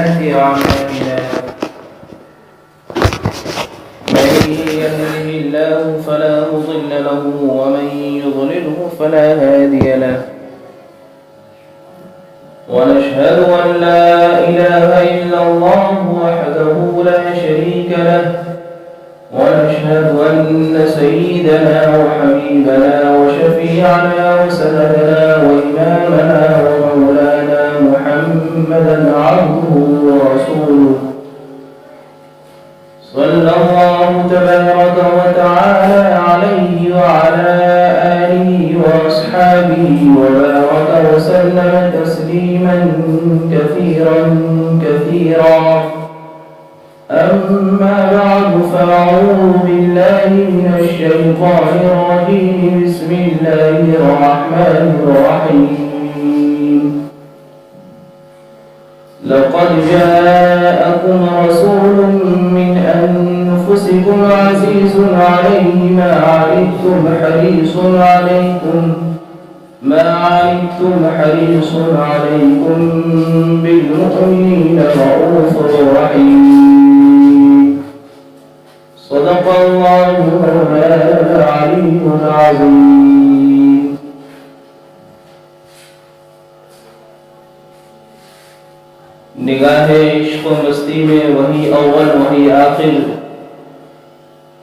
سيئات أعمالنا من يهده الله فلا مضل له ومن يضلله فلا هادي له ونشهد أن لا إله إلا الله وحده لا شريك له ونشهد أن سيدنا وحبيبنا وشفيعنا وسندنا وإمامنا ومولانا محمدا عبده ورسوله صلى الله تبارك وتعالى عليه وعلى آله وأصحابه وبارك وسلم تسليما كثيرا كثيرا. أما بعد فأعوذ بالله من الشيطان الرجيم. بسم الله الرحمن الرحيم. لقد جاءكم رسول من أنفسكم عزيز عليه ما عنتم حريص عليكم بالمؤمنين رؤوف رحيم. صدق الله العلي العظيم. نگاہ عشق و مستی میں وہی اول وہی آخر،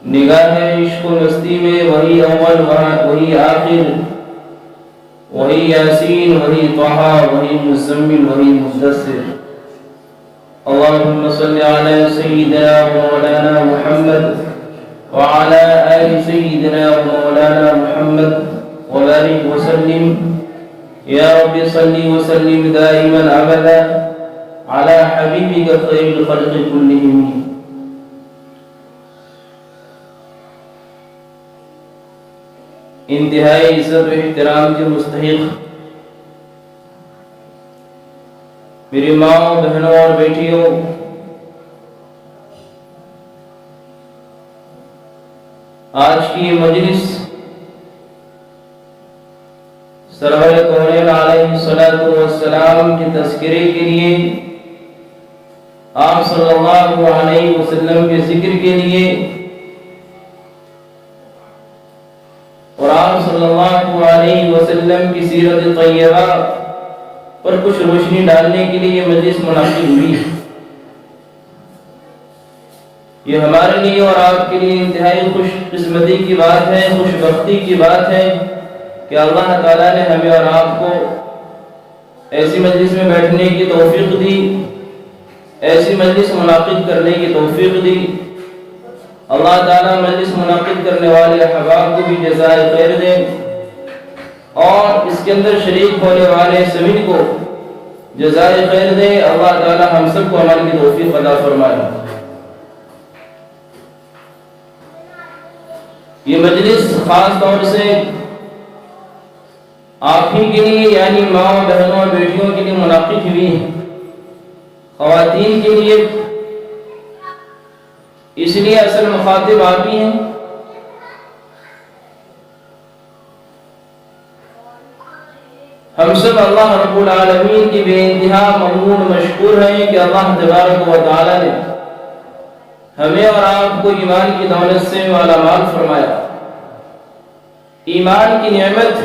نگاہ عشق و مستی میں وہی اول وہی آخر، وہی یاسین وہی طہا وہی مزمل وہی مدثر. اللهم صل على سيدنا ومولانا محمد وعلى آل سيدنا ومولانا محمد وبارك وسلم. يا رب صل وسلم دائما أبدا على حبيبك خير الخلق كلهم. انتہائی عزت و احترام کے مستحق میری ماں بہنوں اور بیٹیوں، آج کی یہ مجلس سرور کونین علیہ السلام کے تذکرے کے لیے، آپ صلی اللہ علیہ وسلم کے ذکر کے لیے اور آپ صلی اللہ علیہ وسلم کی سیرت طیبہ پر کچھ روشنی ڈالنے کے لیے یہ مجلس منعقد ہوئی ہے. یہ ہمارے لیے اور آپ کے لیے انتہائی خوش قسمتی کی بات ہے، خوش بختی کی بات ہے کہ اللہ تعالیٰ نے ہمیں اور آپ کو ایسی مجلس میں بیٹھنے کی توفیق دی، ایسی مجلس منعقد کرنے کی توفیق دی. اللہ تعالیٰ مجلس منعقد کرنے والے احباب کو بھی جزائے خیر دے اور اس کے اندر شریک ہونے والے سبھی کو جزائے خیر دے. اللہ تعالیٰ ہم سب کو عمل کی توفیق عطا فرمائے. یہ مجلس خاص طور سے آپ ہی کے لیے یعنی ماں بہنوں اور بیٹیوں کے لیے منعقد ہوئی ہے، خواتین کے لیے، اس لیے اصل مخاطب آپ ہی ہیں. ہم سب اللہ رب العالمین کی بے انتہا ممنون مشکور ہیں کہ اللہ تبارک و تعالی نے ہمیں اور آپ کو ایمان کی دولت سے مالا مال فرمایا. ایمان کی نعمت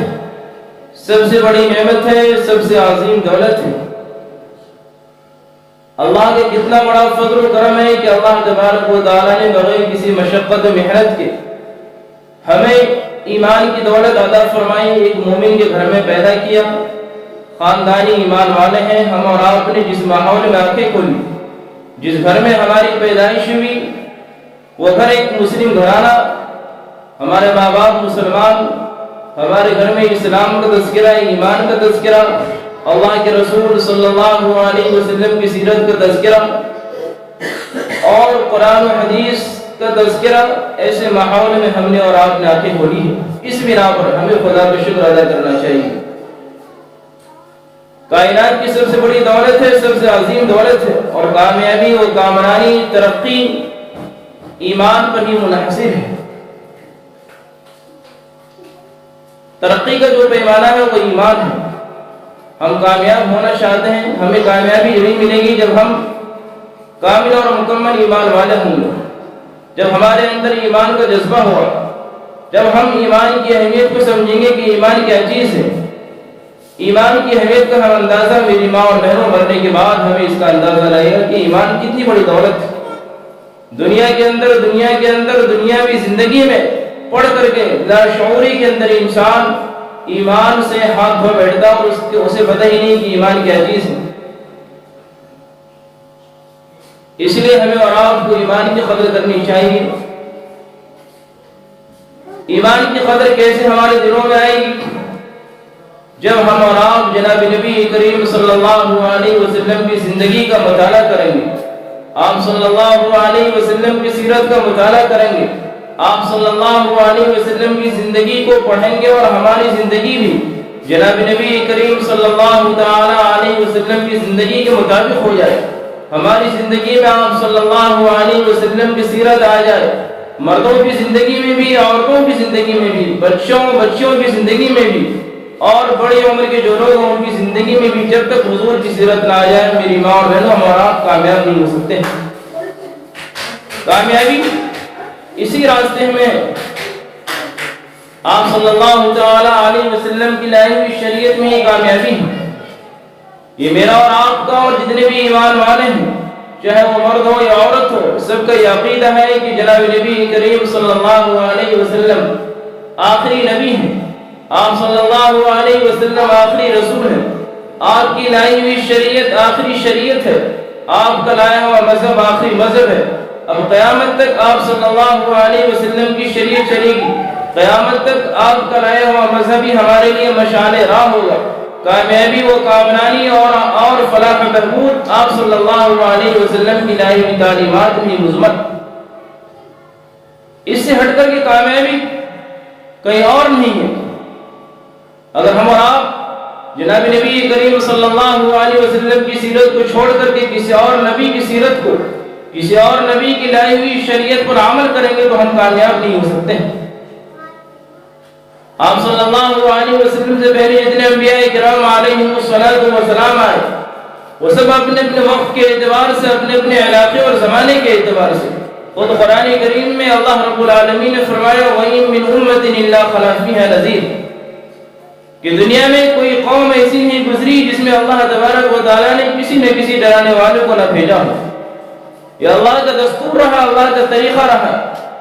سب سے بڑی نعمت ہے، سب سے عظیم دولت ہے. اللہ کے کتنا بڑا فضل و کرم ہے کہ اللہ تبارک و تعالی نے بغیر کسی مشقت و محنت کے ہمیں ایمان کی دولت عطا فرمائی، ایک مومن کے گھر میں پیدا کیا، خاندانی ایمان والے ہیں. ہم اور آپ نے جس ماحول میں آنکھیں کھولی، جس گھر میں ہماری پیدائش ہوئی، وہ گھر ایک مسلم گھرانہ، ہمارے ماں باپ مسلمان، ہمارے گھر میں اسلام کا تذکرہ، ایمان کا تذکرہ، اللہ کے رسول صلی اللہ علیہ وسلم کی سیرت کا تذکرہ اور قرآن و حدیث کا تذکرہ. ایسے ماحول میں ہم نے اور آپ نے آنکھیں کھولی ہے. اس بنا پر ہمیں خدا کا شکر ادا کرنا چاہیے. کائنات کی سب سے بڑی دولت ہے، سب سے عظیم دولت ہے، اور کامیابی و کامرانی ترقی ایمان پر ہی منحصر ہے. ترقی کا جو پیمانہ ہے وہ ایمان ہے. ہم کامیاب ہونا چاہتے ہیں، ہمیں کامیابی یہی ملے گی جب ہم کامل اور مکمل ایمان والے ہوں گے۔ جب ہمارے اندر ایمان کا جذبہ ہوا، جب ہم ایمان کی اہمیت کو سمجھیں گے کہ ایمان کیا چیز ہے، ایمان کی اہمیت کا ہم اندازہ میری ماں اور بہنوں مرنے کے بعد ہمیں اس کا اندازہ لگے گا کہ ایمان کتنی بڑی دولت ہے۔ دنیا کے اندر دنیاوی زندگی میں پڑھ کر کے لاشعوری کے اندر انسان ایمان سے ہاتھ دھو بیٹھتا اور اسے پتہ ہی نہیں کہ ایمان کیا چیز ہے۔ اس لیے ہمیں اور آپ کو ایمان کی قدر کرنی چاہیے۔ ایمان کی قدر کیسے ہمارے دلوں میں آئے گی؟ جب ہم اور آپ جناب نبی کریم صلی اللہ علیہ وسلم کی زندگی کا مطالعہ کریں گے، آپ صلی اللہ علیہ وسلم کی سیرت کا مطالعہ کریں گے، آپ صلی اللہ علیہ وسلم کی زندگی کو پڑھیں گے اور ہماری زندگی بھی جناب نبی کریم صلی اللہ تعالی علیہ وسلم کی زندگی کے مطابق ہو جائے، ہماری زندگی میں آپ صلی اللہ علیہ وسلم کی سیرت آ جائے، مردوں کی زندگی میں بھی، عورتوں کی زندگی میں بھی، بچیوں کی زندگی میں بھی، اور بڑی عمر کے جو لوگ ہیں ان کی زندگی میں بھی جب تک حضور کی سیرت نہ آ جائے میری ماں اور بہنوں ہم اور آپ کامیاب نہیں ہو سکتے۔ کامیابی اسی راستے میں آپ صلی اللہ تعالی علیہ وسلم کی لائی ہوئی شریعت میں یہ کامیابی ہے۔ یہ میرا اور آپ کا اور جتنے بھی ایمان والے ہیں، چاہے وہ مرد ہو یا عورت ہو، سب کا یہ عقیدہ ہے کہ جناب نبی کریم صلی اللہ علیہ وسلم آخری نبی ہیں، آپ صلی اللہ علیہ وسلم آخری رسول ہیں، آپ کی لائی ہوئی شریعت آخری شریعت ہے، آپ کا لایا ہوا مذہب آخری مذہب ہے۔ اب قیامت تک آپ صلی اللہ علیہ وسلم کی شریعت چلے گی، قیامت تک آپ کا لایا ہوا مذہب ہی ہمارے لیے مشعل راہ ہوگا۔ کامیابی و کامرانی اور فلاح و بہبود آپ صلی اللہ علیہ وسلم کی لائی ہوئی تعلیمات میں مضمر۔ اس سے ہٹ کر کے کامیابی کہیں اور نہیں ہے۔ اگر ہم اور آپ جناب نبی کریم صلی اللہ علیہ وسلم کی سیرت کو چھوڑ کر کے کسی اور نبی کی سیرت کو، کسی اور نبی کی لائی ہوئی شریعت پر عمل کریں گے تو ہم کامیاب نہیں ہو سکتے۔ آپ صلی اللہ علیہ وسلم سے پہلے جتنے انبیاء کرام علیہم السلام آئے وہ سب اپنے اپنے وقت کے اعتبار سے، اپنے اپنے علاقے اور زمانے کے اعتبار سے، خود قرآن کریم میں اللہ رب العالمین نے فرمایا وَإِن مِّنْ أُمَّةٍ إِلَّا خَلَا فِيهَا نَذِيرٌ، کہ دنیا میں کوئی قوم ایسی نہیں گزری جس میں اللہ تبارک و تعالیٰ نے کسی نہ کسی ڈرانے والوں کو نہ بھیجا ہو۔ یہ اللہ کا دستور رہا، اللہ کا طریقہ رہا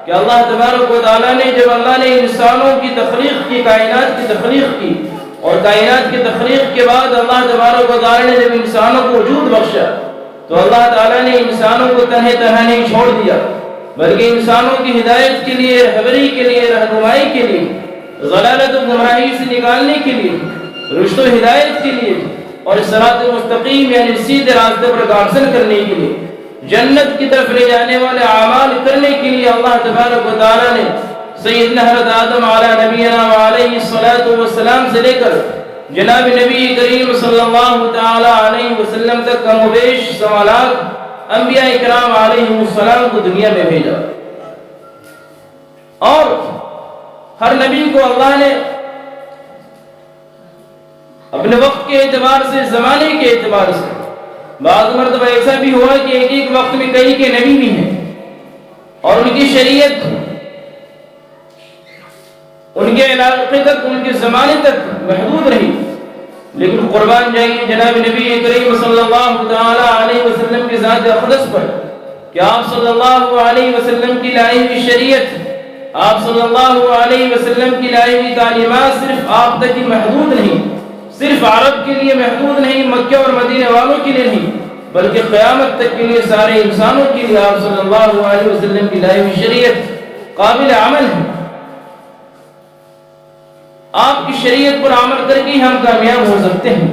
کہ اللہ تبارک و تعالیٰ نے جب اللہ نے انسانوں کی تخلیق کی، کائنات کی تخلیق کی، اور کائنات کی تخلیق کے بعد اللہ تبارک و تعالیٰ نے جب انسانوں کو وجود بخشا تو اللہ تعالیٰ نے انسانوں کو تنہے نہیں چھوڑ دیا، بلکہ انسانوں کی ہدایت کے لیے، رہبری کے لیے، رہنمائی کے لیے، ضلالت و گمراہی سے نکالنے کے لیے، رشد و ہدایت کے لیے، اور صراط مستقیم یعنی سیدھے راستے پر گامزن کرنے کے لیے، جنت کی طرف لے جانے والے اعمال کرنے کے لیے اللہ تبارک و تعالیٰ نے سیدنا حضرت آدم علیہ نبینا علیہ السلام سے لے کر جناب نبی کریم صلی اللہ تعالی علیہ وسلم تک کم و بیش سوالات انبیاء کرام علیہ السلام کو دنیا میں بھیجا، اور ہر نبی کو اللہ نے اپنے وقت کے اعتبار سے، زمانے کے اعتبار سے، بعض مرتبہ ایسا بھی ہوا کہ ایک ایک وقت میں کئی کے نبی بھی ہیں اور ان کی شریعت ان کے علاقے تک، ان کے زمانے تک محدود رہی، لیکن قربان جائیے جناب نبی کریم صلی اللہ تعالی علیہ وسلم کی ذات اقدس پر کہ آپ صلی اللہ علیہ وسلم کی لائی ہوئی شریعت، آپ صلی اللہ علیہ وسلم کی لائی ہوئی تعلیمات صرف آپ تک ہی محدود نہیں، صرف عرب کے لیے محدود نہیں، مکہ اور مدینہ والوں کے لیے نہیں، بلکہ قیامت تک کے لیے سارے انسانوں کے لیے آپ صلی اللہ علیہ وسلم کی لائی ہوئی شریعت قابل عمل ہے۔ آپ کی شریعت پر عمل کر کے ہم کامیاب ہو سکتے ہیں،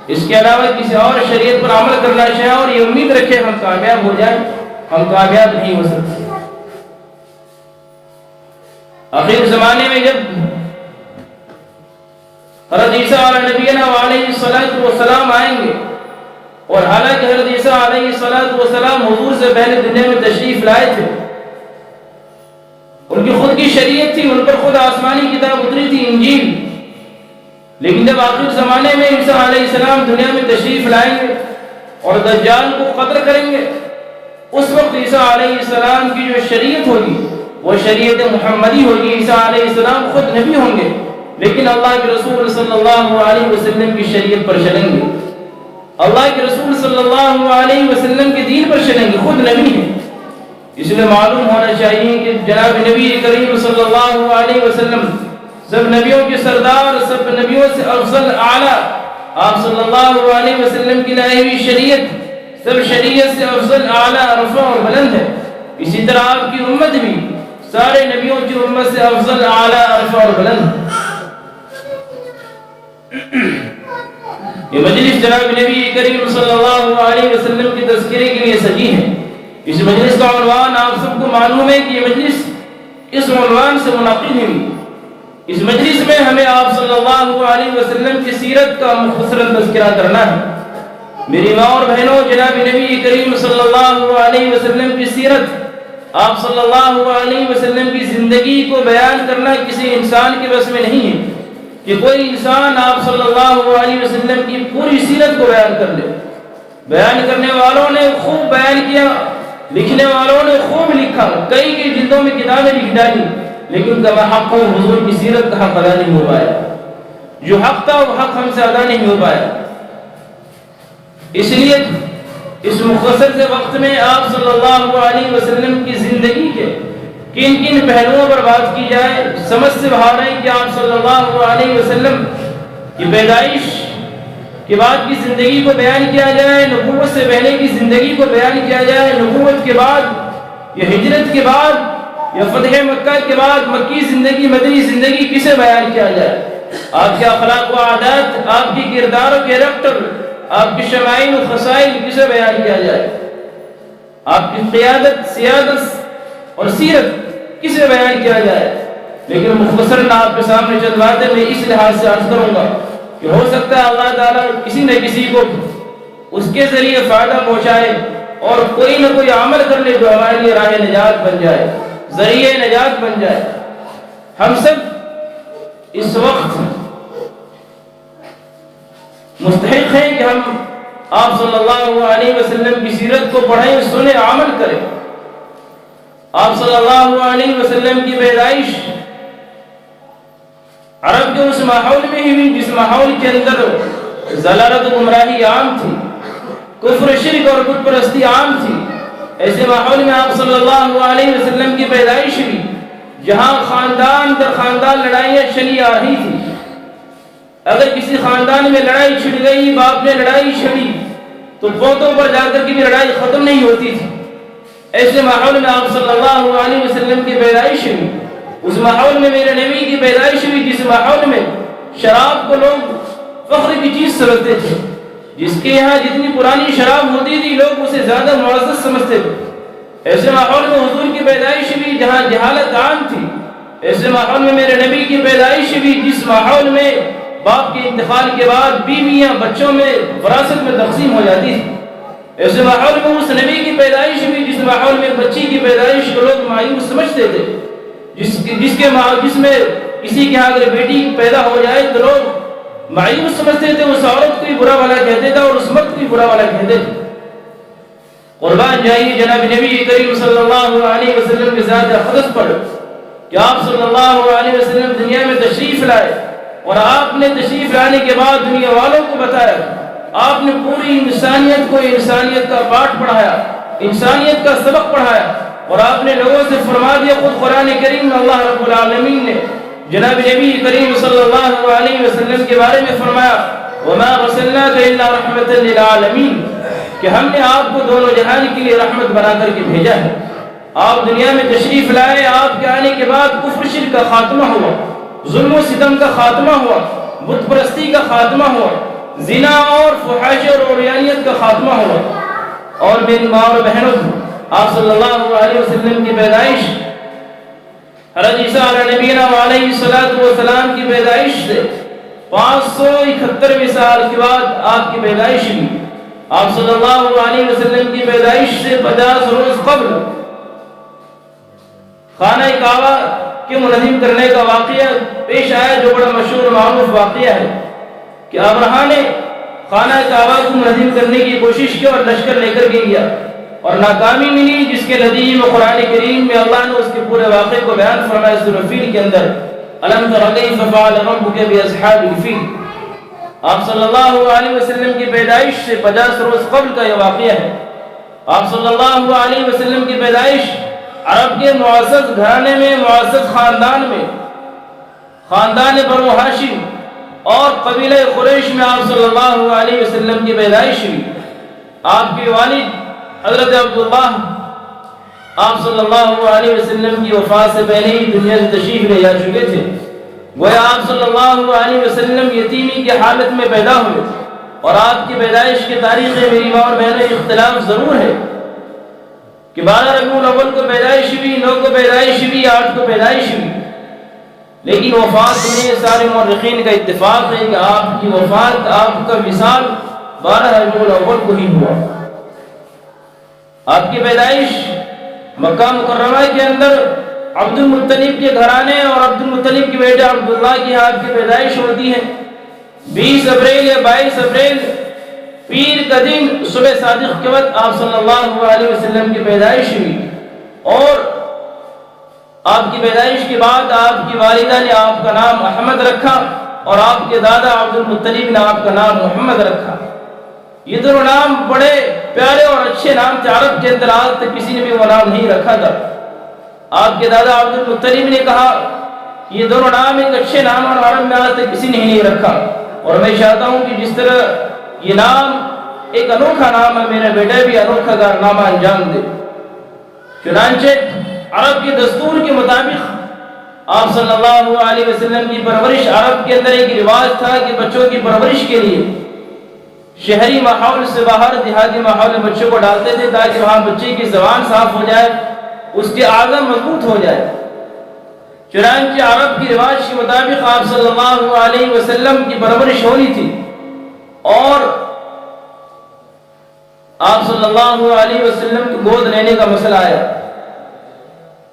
اس کے علاوہ کسی اور شریعت پر عمل کرنا چاہے اور یہ امید رکھے ہم کامیاب ہو جائیں، ہم کامیاب نہیں ہو سکتے۔ آخر زمانے میں جب حضرت عیسیٰ علیہ نبینا علیہ السلام آئیں گے، اور حالانکہ حضرت عیسیٰ علیہ السلام حضور سے پہلے دنیا میں تشریف لائے تھے، ان کی خود کی شریعت تھی، ان پر خود آسمانی کتاب اتری تھی انجیل، لیکن جب آخر زمانے میں عیسیٰ علیہ السلام دنیا میں تشریف لائیں گے اور دجال کو قتل کریں گے اس وقت عیسیٰ علیہ السلام کی جو شریعت ہوگی وہ شریعت محمدی ہوگی. عیسیٰ علیہ السلام خود نبی ہوں گے لیکن اللہ کے رسول صلی اللہ علیہ وسلم کی شریعت پر چلیں گے. اللہ کے رسول صلی اللہ علیہ وسلم کے دین پر چلیں گے. خود نبی ہیں. اس لیے معلوم ہونا چاہیے کہ جناب نبی کریم صلی اللہ علیہ وسلم سب نبیوں کے سردار، سب نبیوں سے افضل اعلیٰ، آپ صلی اللہ علیہ وسلم کی لائی ہوئی شریعت سب شریعت سے افضل اعلیٰ، رفع اور بلند ہے. اسی طرح آپ کی امت بھی سارے نبیوں کی امت سے افضل اعلیٰ، رفع اور بلند ہے. یہ مجلس جناب نبی کریم صلی اللہ علیہ وسلم کی تذکرے کے لیے سجی ہے. اس مجلس کا عنوان آپ سب کو معلوم ہے کہ یہ مجلس اس عنوان سے منعقد ہوئی. اس مجلس میں ہمیں آپ صلی اللہ علیہ وسلم کی سیرت کا مختصراً تذکرہ کرنا ہے. میری ماں اور بہنوں، جناب نبی کریم صلی اللہ علیہ وسلم کی سیرت، آپ صلی اللہ علیہ وسلم کی زندگی کو بیان کرنا کسی انسان کے بس میں نہیں ہے کہ کوئی انسان آپ صلی اللہ علیہ وسلم کی پوری سیرت کو بیان کر لے. بیان کرنے والوں نے خوب بیان کیا، لکھنے والوں نے خوب لکھا، کئی کی جلدوں میں کتابیں لکھ ڈالی، لیکن کما حق ہو حضور کی سیرت کا حق ادا نہیں ہو پایا. جو حق تھا وہ حق ہم سے ادا نہیں ہو پایا. اس لیے اس مختصر سے وقت میں آپ صلی اللہ علیہ وسلم کی زندگی کے کن کن پہلوؤں پر بات کی جائے. سمجھ سے باہر ہے کہ آپ صلی اللہ علیہ وسلم کی پیدائش کے بعد کی زندگی کو بیان کیا جائے، نبوت سے پہلے کی زندگی کو بیان کیا جائے، نبوت کے بعد یا ہجرت کے بعد یا فتح مکہ کے بعد مکی زندگی، مدنی زندگی کسے بیان کیا جائے. آپ کے اخلاق و عادات، آپ کی کردار و کیریکٹر، آپ کی شمائل و خصائل کسے بیان کیا جائے. آپ کی قیادت، سیادت اور سیرت کسے بیان کیا جائے. لیکن مختصراً آپ کے سامنے چند باتیں میں اس لحاظ سے عرض کروں گا کہ ہو سکتا ہے اللہ تعالیٰ کسی نہ کسی کو اس کے ذریعے فائدہ پہنچائے اور کوئی نہ کوئی عمل کر لے جو ہمارے لیے راہ نجات بن جائے، ذریعہ نجات بن جائے. ہم سب اس وقت مستحق ہیں کہ ہم آپ صلی اللہ علیہ وسلم کی سیرت کو پڑھیں، سنیں، عمل کریں. آپ صلی اللہ علیہ وسلم کی پیدائش عرب کے اس ماحول میں ہی ہوئی جس ماحول کے اندر ضلالت و گمراہی عام تھی، کفر، شرک اور بت پرستی عام تھی. ایسے ماحول میں آپ صلی اللہ علیہ وسلم کی پیدائش ہوئی جہاں خاندان در خاندان لڑائیاں چلی آ رہی تھی. اگر کسی خاندان میں لڑائی چھڑ گئی، باپ نے لڑائی چھڑی تو پوتوں پر جا کر کی بھی لڑائی ختم نہیں ہوتی تھی. ایسے ماحول میں آپ صلی اللہ علیہ وسلم کی پیدائش ہوئی. اس ماحول میں میرے نبی کی پیدائش ہوئی جس ماحول میں شراب کو لوگ فخر کی چیز سمجھتے تھے. جس کے یہاں جتنی پرانی شراب ہوتی تھی لوگ اسے زیادہ معزز سمجھتے تھے. ایسے ماحول میں حضور کی پیدائش ہوئی جہاں جہالت عام تھی. ایسے ماحول میں میرے نبی کی پیدائش ہوئی جس ماحول میں باپ کے انتقال کے بعد بیویاں بچوں میں وراثت میں تقسیم ہو جاتی تھی. ایسے ماحول میں اس نبی کی پیدائش ہوئی جس ماحول میں بچی کی پیدائش کو لوگ مایوس سمجھتے تھے. جس میں کسی کے ہاں اگر بیٹی پیدا ہو جائے تو لوگ مایوس سمجھتے تھے، اس عورت کو ہی برا والا کہتے تھے اور اس مرد کو ہی برا والا کہتے تھے. قربان جائیے جناب نبی کریم صلی اللہ علیہ وسلم کے ذات اقدس پر کہ آپ صلی اللہ علیہ وسلم دنیا میں تشریف لائے اور آپ نے تشریف لانے کے بعد دنیا والوں کو بتایا. آپ نے پوری انسانیت کو انسانیت کا پاٹھ پڑھایا، انسانیت کا سبق پڑھایا اور آپ نے لوگوں سے فرما دیا. خود قرآن کریم میں اللہ رب العالمین نے جناب نبی کریم صلی اللہ علیہ وسلم کے بارے میں فرمایا وَمَا رَسَلْنَاكَ إِلَّا رَحْمَةً لِلْعَالَمِينَ کہ ہم نے آپ کو دونوں جہان کے لیے رحمت بنا کر کے بھیجا ہے. آپ دنیا میں تشریف لائے، آپ کے آنے کے بعد کفر شرک کا خاتمہ ہوا، ظلم و ستم کا خاتمہ ہوا، بت پرستی کا خاتمہ ہوا، زنا اور فحاشی اور عریانیت کا خاتمہ ہوا. اور میری ماں اور بہنوں، آپ صلی اللہ علیہ وسلم کی پیدائش حضرت عیسیٰ علیہ نبینا علیہ السلام کی پیدائش سے 571 سال کے بعد آپ کی پیدائش ہوئی. آپ صلی اللہ علیہ وسلم کی پیدائش سے 50 روز قبل خانہ کعبہ کے منہدم کرنے کا واقعہ پیش آیا جو بڑا مشہور معروف واقعہ ہے کہ ابرہا نے خانہ کعبہ کو منہدم کرنے کی کوشش کی اور لشکر لے کر کے گیا. اور ناکامی ملی، جس کے نتیجے میں قرآن کریم میں اللہ نے اس کے پورے واقعے کو بیان فرمایا سورہ فیل کے اندر، الم تر کیف فعل ربک باصحاب الفیل۔ آپ صلی اللہ علیہ وسلم کی پیدائش سے 50 روز قبل کا یہ واقعہ ہے۔ آپ صلی اللہ علیہ وسلم کی پیدائش عرب کے معزز گھرانے میں، معزز خاندان میں، خاندان بنو ہاشم اور قبیلہ قریش میں آپ صلی اللہ علیہ وسلم کی پیدائش ہوئی۔ آپ کے والد حضرت عبداللہ آپ صلی اللہ علیہ وسلم کی وفات سے پہلے ہی دنیا سے تشریف لے جا چکے تھے۔ گویا آپ صلی اللہ علیہ وسلم یتیمی کی حالت میں پیدا ہوئے، اور آپ کی پیدائش کی تاریخ میری ماں اور بہنوں اختلاف ضرور ہے کہ 12 ربیع الاول کو پیدائش ہوئی، 9 کو پیدائش ہوئی، 8 کو پیدائش ہوئی، لیکن وفات میں سارے مورخین کا اتفاق ہے کہ آپ کی وفات، آپ کا وصال 12 ربیع الاول کو ہی ہوا۔ آپ کی پیدائش مکہ مکرمہ کے اندر عبد المطلب کے گھرانے اور عبد المطلب کے بیٹے عبداللہ کی آپ کی پیدائش ہوتی ہے۔ 20 اپریل یا 22 اپریل پیر کا دن صبح صادق کے وقت آپ صلی اللہ علیہ وسلم کی پیدائش ہوئی، اور آپ کی پیدائش کے بعد آپ کی والدہ نے آپ کا نام احمد رکھا، اور آپ کے دادا عبد المطلب نے آپ کا نام محمد رکھا۔ یہ دونوں نام بڑے پیارے اور اچھے نام تھے، عرب کے اندر آج تک کسی نے بھی وہ نام نہیں رکھا تھا۔ آپ کے دادا عبد المطلب نے کہا یہ دونوں نام ایک اچھے نام، اور عرب میں آج تک کسی نے نہیں رکھا، اور میں چاہتا ہوں کہ جس طرح یہ نام ایک انوکھا نام ہے، میرا بیٹا بھی انوکھا کارنامہ انجام دے۔ چنانچہ عرب کے دستور کے مطابق آپ صلی اللہ علیہ وسلم کی پرورش، عرب کے اندر ایک رواج تھا کہ بچوں کی پرورش کے لیے شہری ماحول سے باہر دیہاتی ماحول میں بچوں کو ڈالتے تھے، تاکہ وہاں بچے کی زبان صاف ہو جائے، اس کے اعضاء مضبوط ہو جائے۔ چنانچہ عرب کی رواج کے مطابق آپ صلی اللہ علیہ وسلم کی پرورش ہونی تھی، اور آپ صلی اللہ علیہ وسلم کی گود لینے کا مسئلہ آیا۔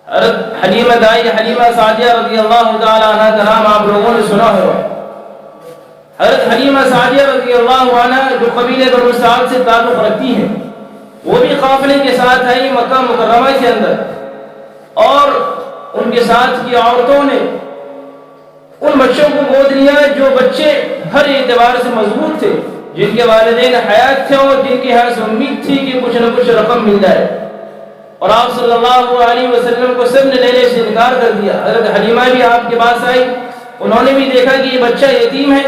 حضرت حلیمہ دائی حلیمہ سعدیہ رضی اللہ تعالی عنہ کا نام آپ لوگوں نے سنا ہوگا۔ حضرت حلیمہ سعدیہ رضی اللہ عنہ جو قبیلے بنو سعد سے تعلق رکھتی ہیں، وہ بھی قافلے کے ساتھ آئی مکہ مکرمہ کے اندر، اور ان کے ساتھ کی عورتوں نے ان بچوں کو گود لیا جو بچے ہر اعتبار سے مضبوط تھے، جن کے والدین حیات تھے اور جن کی یہاں سے امید تھی کہ کچھ نہ کچھ رقم مل جائے، اور آپ صلی اللہ علیہ وسلم کو سب نے لینے سے انکار کر دیا۔ حضرت حلیمہ بھی آپ کے پاس آئی، انہوں نے بھی دیکھا کہ یہ بچہ یتیم ہے،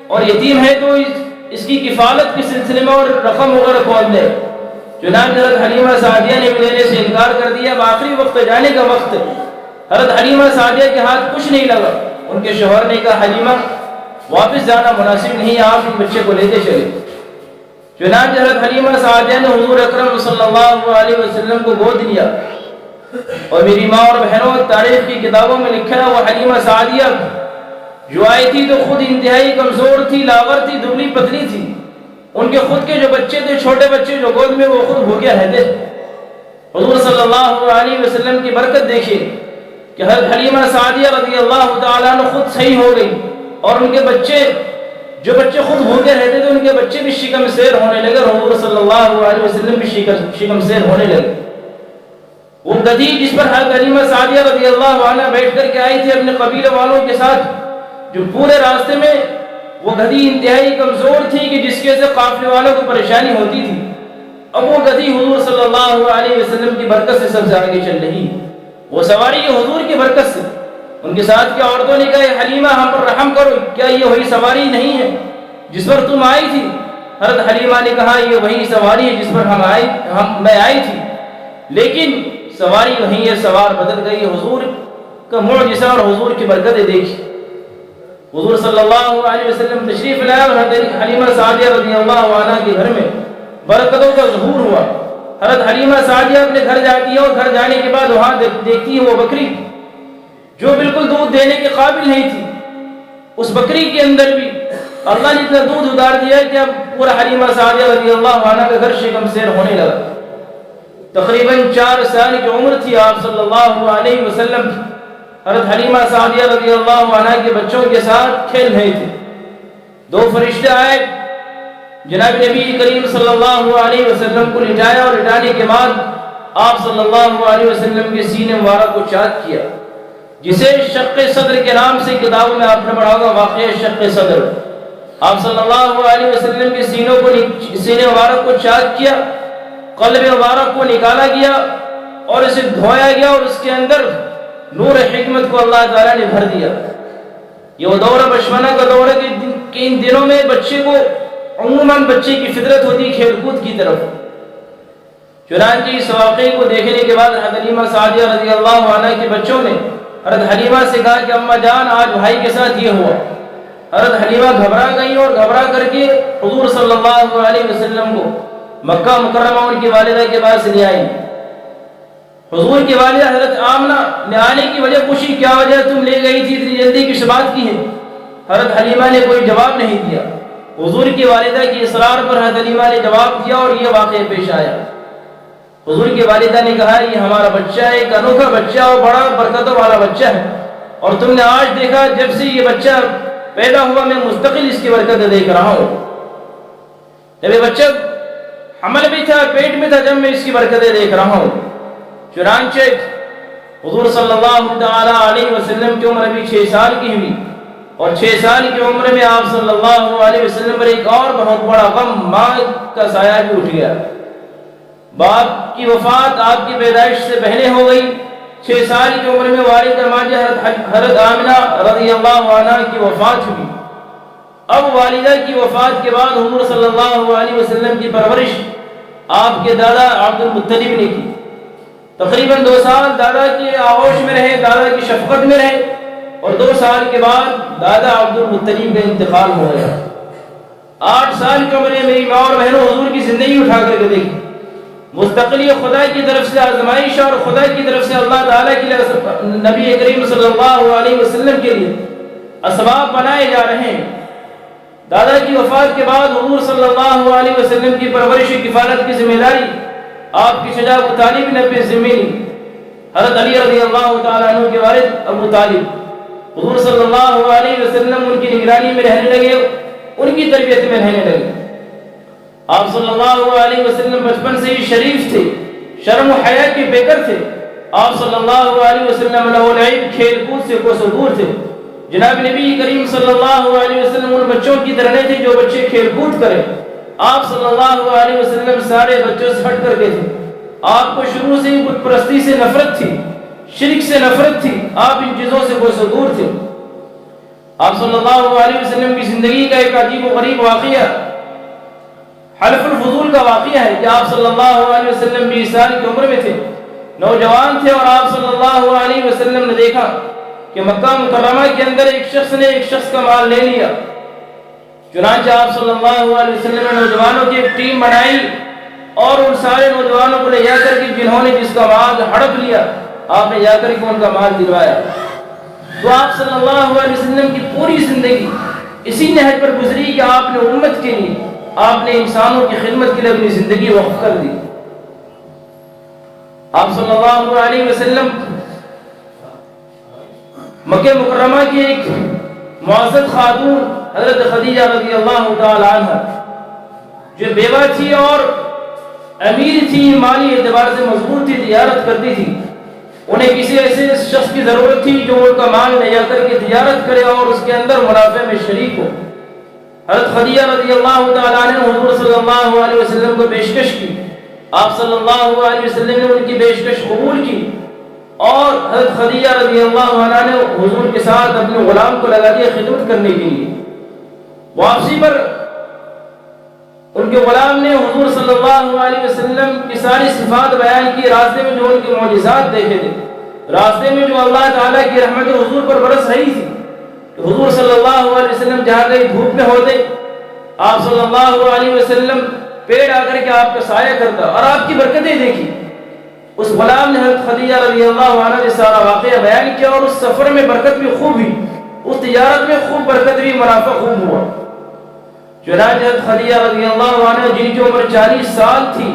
اور یتیم ہے تو اس کی کفالت کے سلسلے میں اور رقم وغیرہ کون دے۔ چنانچہ حضرت حلیمہ سعدیہ نے بھی لینے سے انکار کر دیا۔ آخری وقت جانے کا وقت، حضرت حلیمہ سعدیہ کے ہاتھ کچھ نہیں لگا، ان کے شوہر نے کہا حلیمہ واپس جانا مناسب نہیں، آپ اس بچے کو لیتے چلے۔ چنانچہ حضرت حلیمہ سعدیہ نے حضور اکرم صلی اللہ علیہ وسلم کو گود لیا، اور میری ماں اور بہنوں، تاریخ کی کتابوں میں لکھا ہے وہ حلیمہ سعدیہ جو آئی تھی تو خود انتہائی کمزور تھی، لاغر تھی، دبلی پتلی تھی۔ ان کے خود کے جو بچے تھے، چھوٹے بچے جو گود میں، وہ خود بھوکے رہتے تھے۔ حضور صلی اللہ علیہ وسلم کی برکت دیکھیے کہ حضرت حلیمہ سعدیہ رضی اللہ تعالیٰ عنہ خود صحیح ہو گئی، اور ان کے بچے جو بچے خود بھوکے رہتے تھے، ان کے بچے بھی شکم سیر ہونے لگے، اور حضور صلی اللہ علیہ وسلم بھی شکم سیر ہونے لگے۔ وہ گدھی جس پر حضرت حلیمہ سعدیہ رضی اللہ عنہ بیٹھ کر کے آئی تھی اپنے قبیلے والوں کے ساتھ، جو پورے راستے میں وہ گدھی انتہائی کمزور تھی کہ جس کی وجہ سے قافلے والوں کو پریشانی ہوتی تھی، اب وہ گدھی حضور صلی اللہ علیہ وسلم کی برکت سے سب سے آگے چل رہی، وہ سواری حضور کی برکت سے۔ ان کے ساتھ کی عورتوں نے کہا حلیمہ ہم پر رحم کرو، کیا یہ وہی سواری نہیں ہے جس پر تم آئی تھی؟ حضرت حلیمہ نے کہا یہ وہی سواری ہے جس پر میں آئی تھی، لیکن سواری وہی ہے، سوار بدل گئی۔ حضور کا معجزہ اور حضور کی برکتیں دیکھی۔ حضور صلی اللہ علیہ وسلم تشریف لائے، اور حضرت حلیمہ سعدیہ رضی اللہ عنہ کے گھر میں برکتوں کا ظہور ہوا۔ حضرت حلیمہ سعدیہ اپنے گھر جاتی ہے، اور گھر جانے کے بعد وہاں دیکھتی ہے وہ بکری جو بالکل دودھ دینے کے قابل نہیں تھی۔ اس بکری کے اندر بھی اللہ نے اتنا دودھ اتار دیا کہ اب پورا حلیمہ سعدیہ رضی اللہ عنہ کا گھر شکم سیر ہونے لگا۔ تقریباً 4 سال کی عمر تھی آپ صلی اللہ علیہ وسلم کی۔ حضرت حلیمہ سعدیہ رضی اللہ عنہ کے بچوں کے ساتھ کھیل رہے تھے، 2 فرشتے آئے، جناب نبی کریم صلی اللہ علیہ وسلم کو لٹایا اور لٹانے کے بعد آپ صلی اللہ علیہ وسلم کے سینے مبارک کو چاک کیا، جسے شق صدر کے نام سے کتابوں میں آپ نے پڑھا ہوگا واقعہ شق صدر۔ آپ صلی اللہ علیہ وسلم کے سینے مبارک کو چاک کیا، قلب مبارک کو نکالا گیا اور اسے دھویا گیا اور اس کے اندر نور حکمت کو اللہ تعالیٰ نے بھر دیا۔ یہ وہ دور بچپنا کا دور ہے کہ ان دنوں میں بچے کو عموماً بچے کی فطرت ہوتی کھیل کود کی طرف۔ چنانچہ اس واقعے کو دیکھنے کے بعد حضرت حلیمہ سعدیہ رضی اللہ عنہ کے بچوں نے حضرت حلیمہ سے کہا کہ اماں جان آج بھائی کے ساتھ یہ ہوا۔ حضرت حلیمہ گھبرا گئی اور گھبرا کر کے حضور صلی اللہ علیہ وسلم کو مکہ مکرمہ ان کی والدہ کے پاس لے آئی۔ حضور کی والدہ حضرت آمنہ نے آنے کی وجہ پوچھی، کیا وجہ تم لے گئی تھی اتنی جلدی کس بات کی ہے؟ حضرت حلیمہ نے کوئی جواب نہیں دیا۔ حضور کی والدہ کی اصرار پر حضرت حلیمہ نے جواب دیا اور یہ واقعہ پیش آیا۔ حضور کی والدہ نے کہا یہ ہمارا بچہ ہے، ایک انوکھا بچہ اور بڑا برکتوں والا بچہ ہے، اور تم نے آج دیکھا جب سے یہ بچہ پیدا ہوا میں مستقل اس کی برکت دیکھ رہا ہوں۔ جب یہ بچہ حمل بھی تھا، پیٹ میں تھا، جب میں اس کی برکتیں دیکھ رہا ہوں۔ چنانچہ حضور صلی اللہ تعالی علیہ وسلم کی عمر ابھی 6 سال کی ہوئی، اور 6 سال کی عمر میں آپ صلی اللہ علیہ وسلم پر ایک اور بہت بڑا غم، ماں کا سایہ بھی اٹھ گیا۔ باپ کی وفات آپ کی پیدائش سے پہلے ہو گئی۔ 6 سال کی عمر میں والد ماجہ حضرت آمنہ رضی اللہ عنہ کی وفات ہوئی۔ اب والدہ کی وفات کے بعد حضور صلی اللہ علیہ وسلم کی پرورش آپ کے دادا عبد المطلب نے کی۔ تقریباً 2 سال دادا کی آغوش میں رہے، دادا کی شفقت میں رہے، اور 2 سال کے بعد دادا عبد المطلب کا انتقال ہو گیا۔ 8 سال کی عمر میں میری ماں اور بہنوں حضور کی زندگی اٹھا کر کے دیکھی۔ مستقل یہ خدا کی طرف سے آزمائش اور خدا کی طرف سے اللہ تعالیٰ کے لیے نبی کریم صلی اللہ علیہ وسلم کے لیے اسباب بنائے جا رہے ہیں۔ دادا کی وفات کے بعد حضور صلی اللہ علیہ وسلم کی پرورش و کفالت کی ذمہ داری آپ کی شجاع ابو طالب نے اپنے ذمہ لی۔ حضرت علی رضی اللہ تعالیٰ عنہ کے والد ابو طالب حضور صلی اللہ علیہ وسلم ان کی نگرانی میں رہنے لگے، ان کی تربیت میں رہنے لگے۔ آپ صلی اللہ علیہ وسلم بچپن سے ہی شریف تھے، شرم و حیا کے بےگر تھے۔ آپ صلی اللہ علیہ وسلم لہو العلم، کھیل کود سے کوسوں دور تھے۔ جناب نبی کریم صلی اللہ علیہ وسلم ان بچوں کی طرح نہیں تھے جو بچے کھیل کود کریں۔ آپ صلی اللہ علیہ وسلم سارے بچوں سے ہٹ کر کے تھے۔ آپ کو شروع سے ہی بت پرستی سے نفرت تھی، شرک سے نفرت تھی، آپ ان چیزوں سے کوسوں دور تھے۔ آپ صلی اللہ علیہ وسلم کی زندگی کا ایک عجیب و غریب واقعہ حلف الفضول کا واقعہ ہے کہ آپ صلی اللہ علیہ وسلم 20 سال کی عمر میں تھے، نوجوان تھے، اور آپ صلی اللہ علیہ وسلم نے دیکھا کہ مکہ مکرمہ کے اندر ایک شخص نے ایک شخص کا مال لے لیا۔ چنانچہ آپ صلی اللہ علیہ وسلم نے نوجوانوں کی ایک ٹیم بنائی اور ان سارے نوجوانوں کو لے جا کر کے جنہوں نے جس کا مال ہڑپ لیا، آپ نے جا کر کے ان کا مال دلوایا۔ تو آپ صلی اللہ علیہ وسلم کی پوری زندگی اسی نہج پر گزری کہ آپ نے امت کے لیے، آپ نے انسانوں کی خدمت کے لیے اپنی زندگی وقف کر دی۔ آپ صلی اللہ علیہ وسلم مکہ مکرمہ کی ایک معزز خاتون حضرت خدیجہ رضی اللہ تعالی عنہ، جو بیوہ تھی اور امیر تھی، مالی اعتبار سے مضبوط تھی، تجارت کرتی تھی، انہیں کسی ایسے شخص کی ضرورت تھی جو ان کا مال لے جا کر کے تجارت کرے اور اس کے اندر منافع میں شریک ہو۔ حضرت خدیجہ رضی اللہ تعالیٰ عنہ نے حضور صلی اللہ علیہ وسلم کو پیشکش کی۔ آپ صلی اللہ علیہ وسلم نے ان کی پیشکش قبول کی، اور حضرت خدیجہ رضی اللہ عنہ نے حضور کے ساتھ اپنے غلام کو لگا دیا خدمت کرنے کے لیے۔ واپسی پر ان کے غلام نے حضور صلی اللہ علیہ وسلم کی ساری صفات بیان کی، راستے میں جو ان کے معجزات دیکھے تھے، راستے میں جو اللہ تعالیٰ کی رحمت حضور پر برس رہی تھی۔ تو حضور صلی اللہ علیہ وسلم جہاں گئے دھوپ میں ہوتے، آپ صلی اللہ علیہ وسلم پیڑ آ کر کے آپ کا سایہ کرتا اور آپ کی برکتیں دیکھی۔ اس غلام نے حضرت خدیجہ رضی اللہ عنہ نے سارا واقعہ بیان کیا، اور اس سفر میں برکت بھی خوب ہوئی، اس تجارت میں خوب برکت بھی، منافع خوب ہوا۔ چنانچہ حضرت خدیجہ رضی اللہ عنہ جن کی عمر 40 سال تھی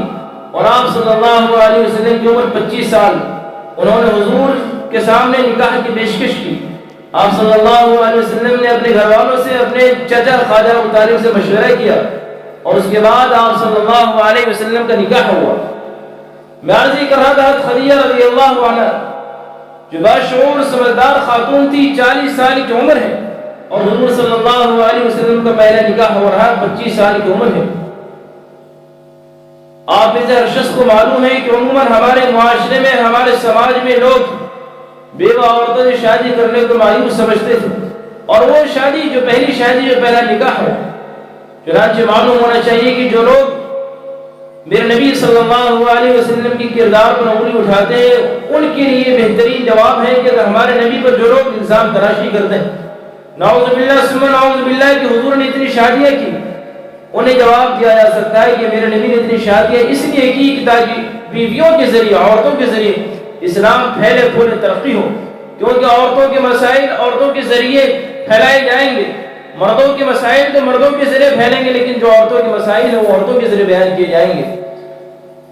اور آپ صلی اللہ علیہ وسلم کی عمر 25 سال، انہوں نے حضور کے سامنے نکاح کی پیشکش کی۔ آپ صلی اللہ علیہ وسلم نے اپنے گھر والوں سے، اپنے چچا خواجہ ابو طالب سے مشورہ کیا اور اس کے بعد آپ صلی اللہ علیہ وسلم کا نکاح ہوا۔ میں عرض کر رہا تھا خدیجہ رضی اللہ عنہ جو باشعور سمجھدار خاتون تھی، 40 سال کی عمر ہے، اور حضور صلی اللہ علیہ وسلم کا پہلا نکاح ہو رہا 25 سال کی عمر ہے۔ آپ میں سے ہر شخص کو معلوم ہے کہ عموماً ہمارے معاشرے میں، ہمارے سماج میں لوگ بیوہ عورتوں سے شادی کرنے کو مایوس سمجھتے تھے، اور وہ شادی جو پہلی شادی جو پہلا نکاح ہے، چنانچہ معلوم ہونا چاہیے کہ جو لوگ میرے نبی صلی اللہ علیہ وسلم کی کردار پر انگلی اٹھاتے ہیں، ان کے لیے بہترین جواب ہے کہ اگر ہمارے نبی پر جو لوگ الزام تراشی کرتے ہیں، نعوذ باللہ ثم نعوذ باللہ کہ حضور نے اتنی شادیاں کی، انہیں جواب دیا جا سکتا ہے کہ میرے نبی نے اتنی شادیاں اس لیے کی کہ تاکہ بیویوں کے ذریعے، عورتوں کے ذریعے اسلام پھیلے پھولے ترقی ہو، کیونکہ عورتوں کے مسائل عورتوں کے ذریعے پھیلائے جائیں گے، مردوں کے مسائل تو مردوں کے ذریعے پھیلیں گے، لیکن جو عورتوں کے مسائل ہیں وہ عورتوں کے ذریعے بیان کیے جائیں گے۔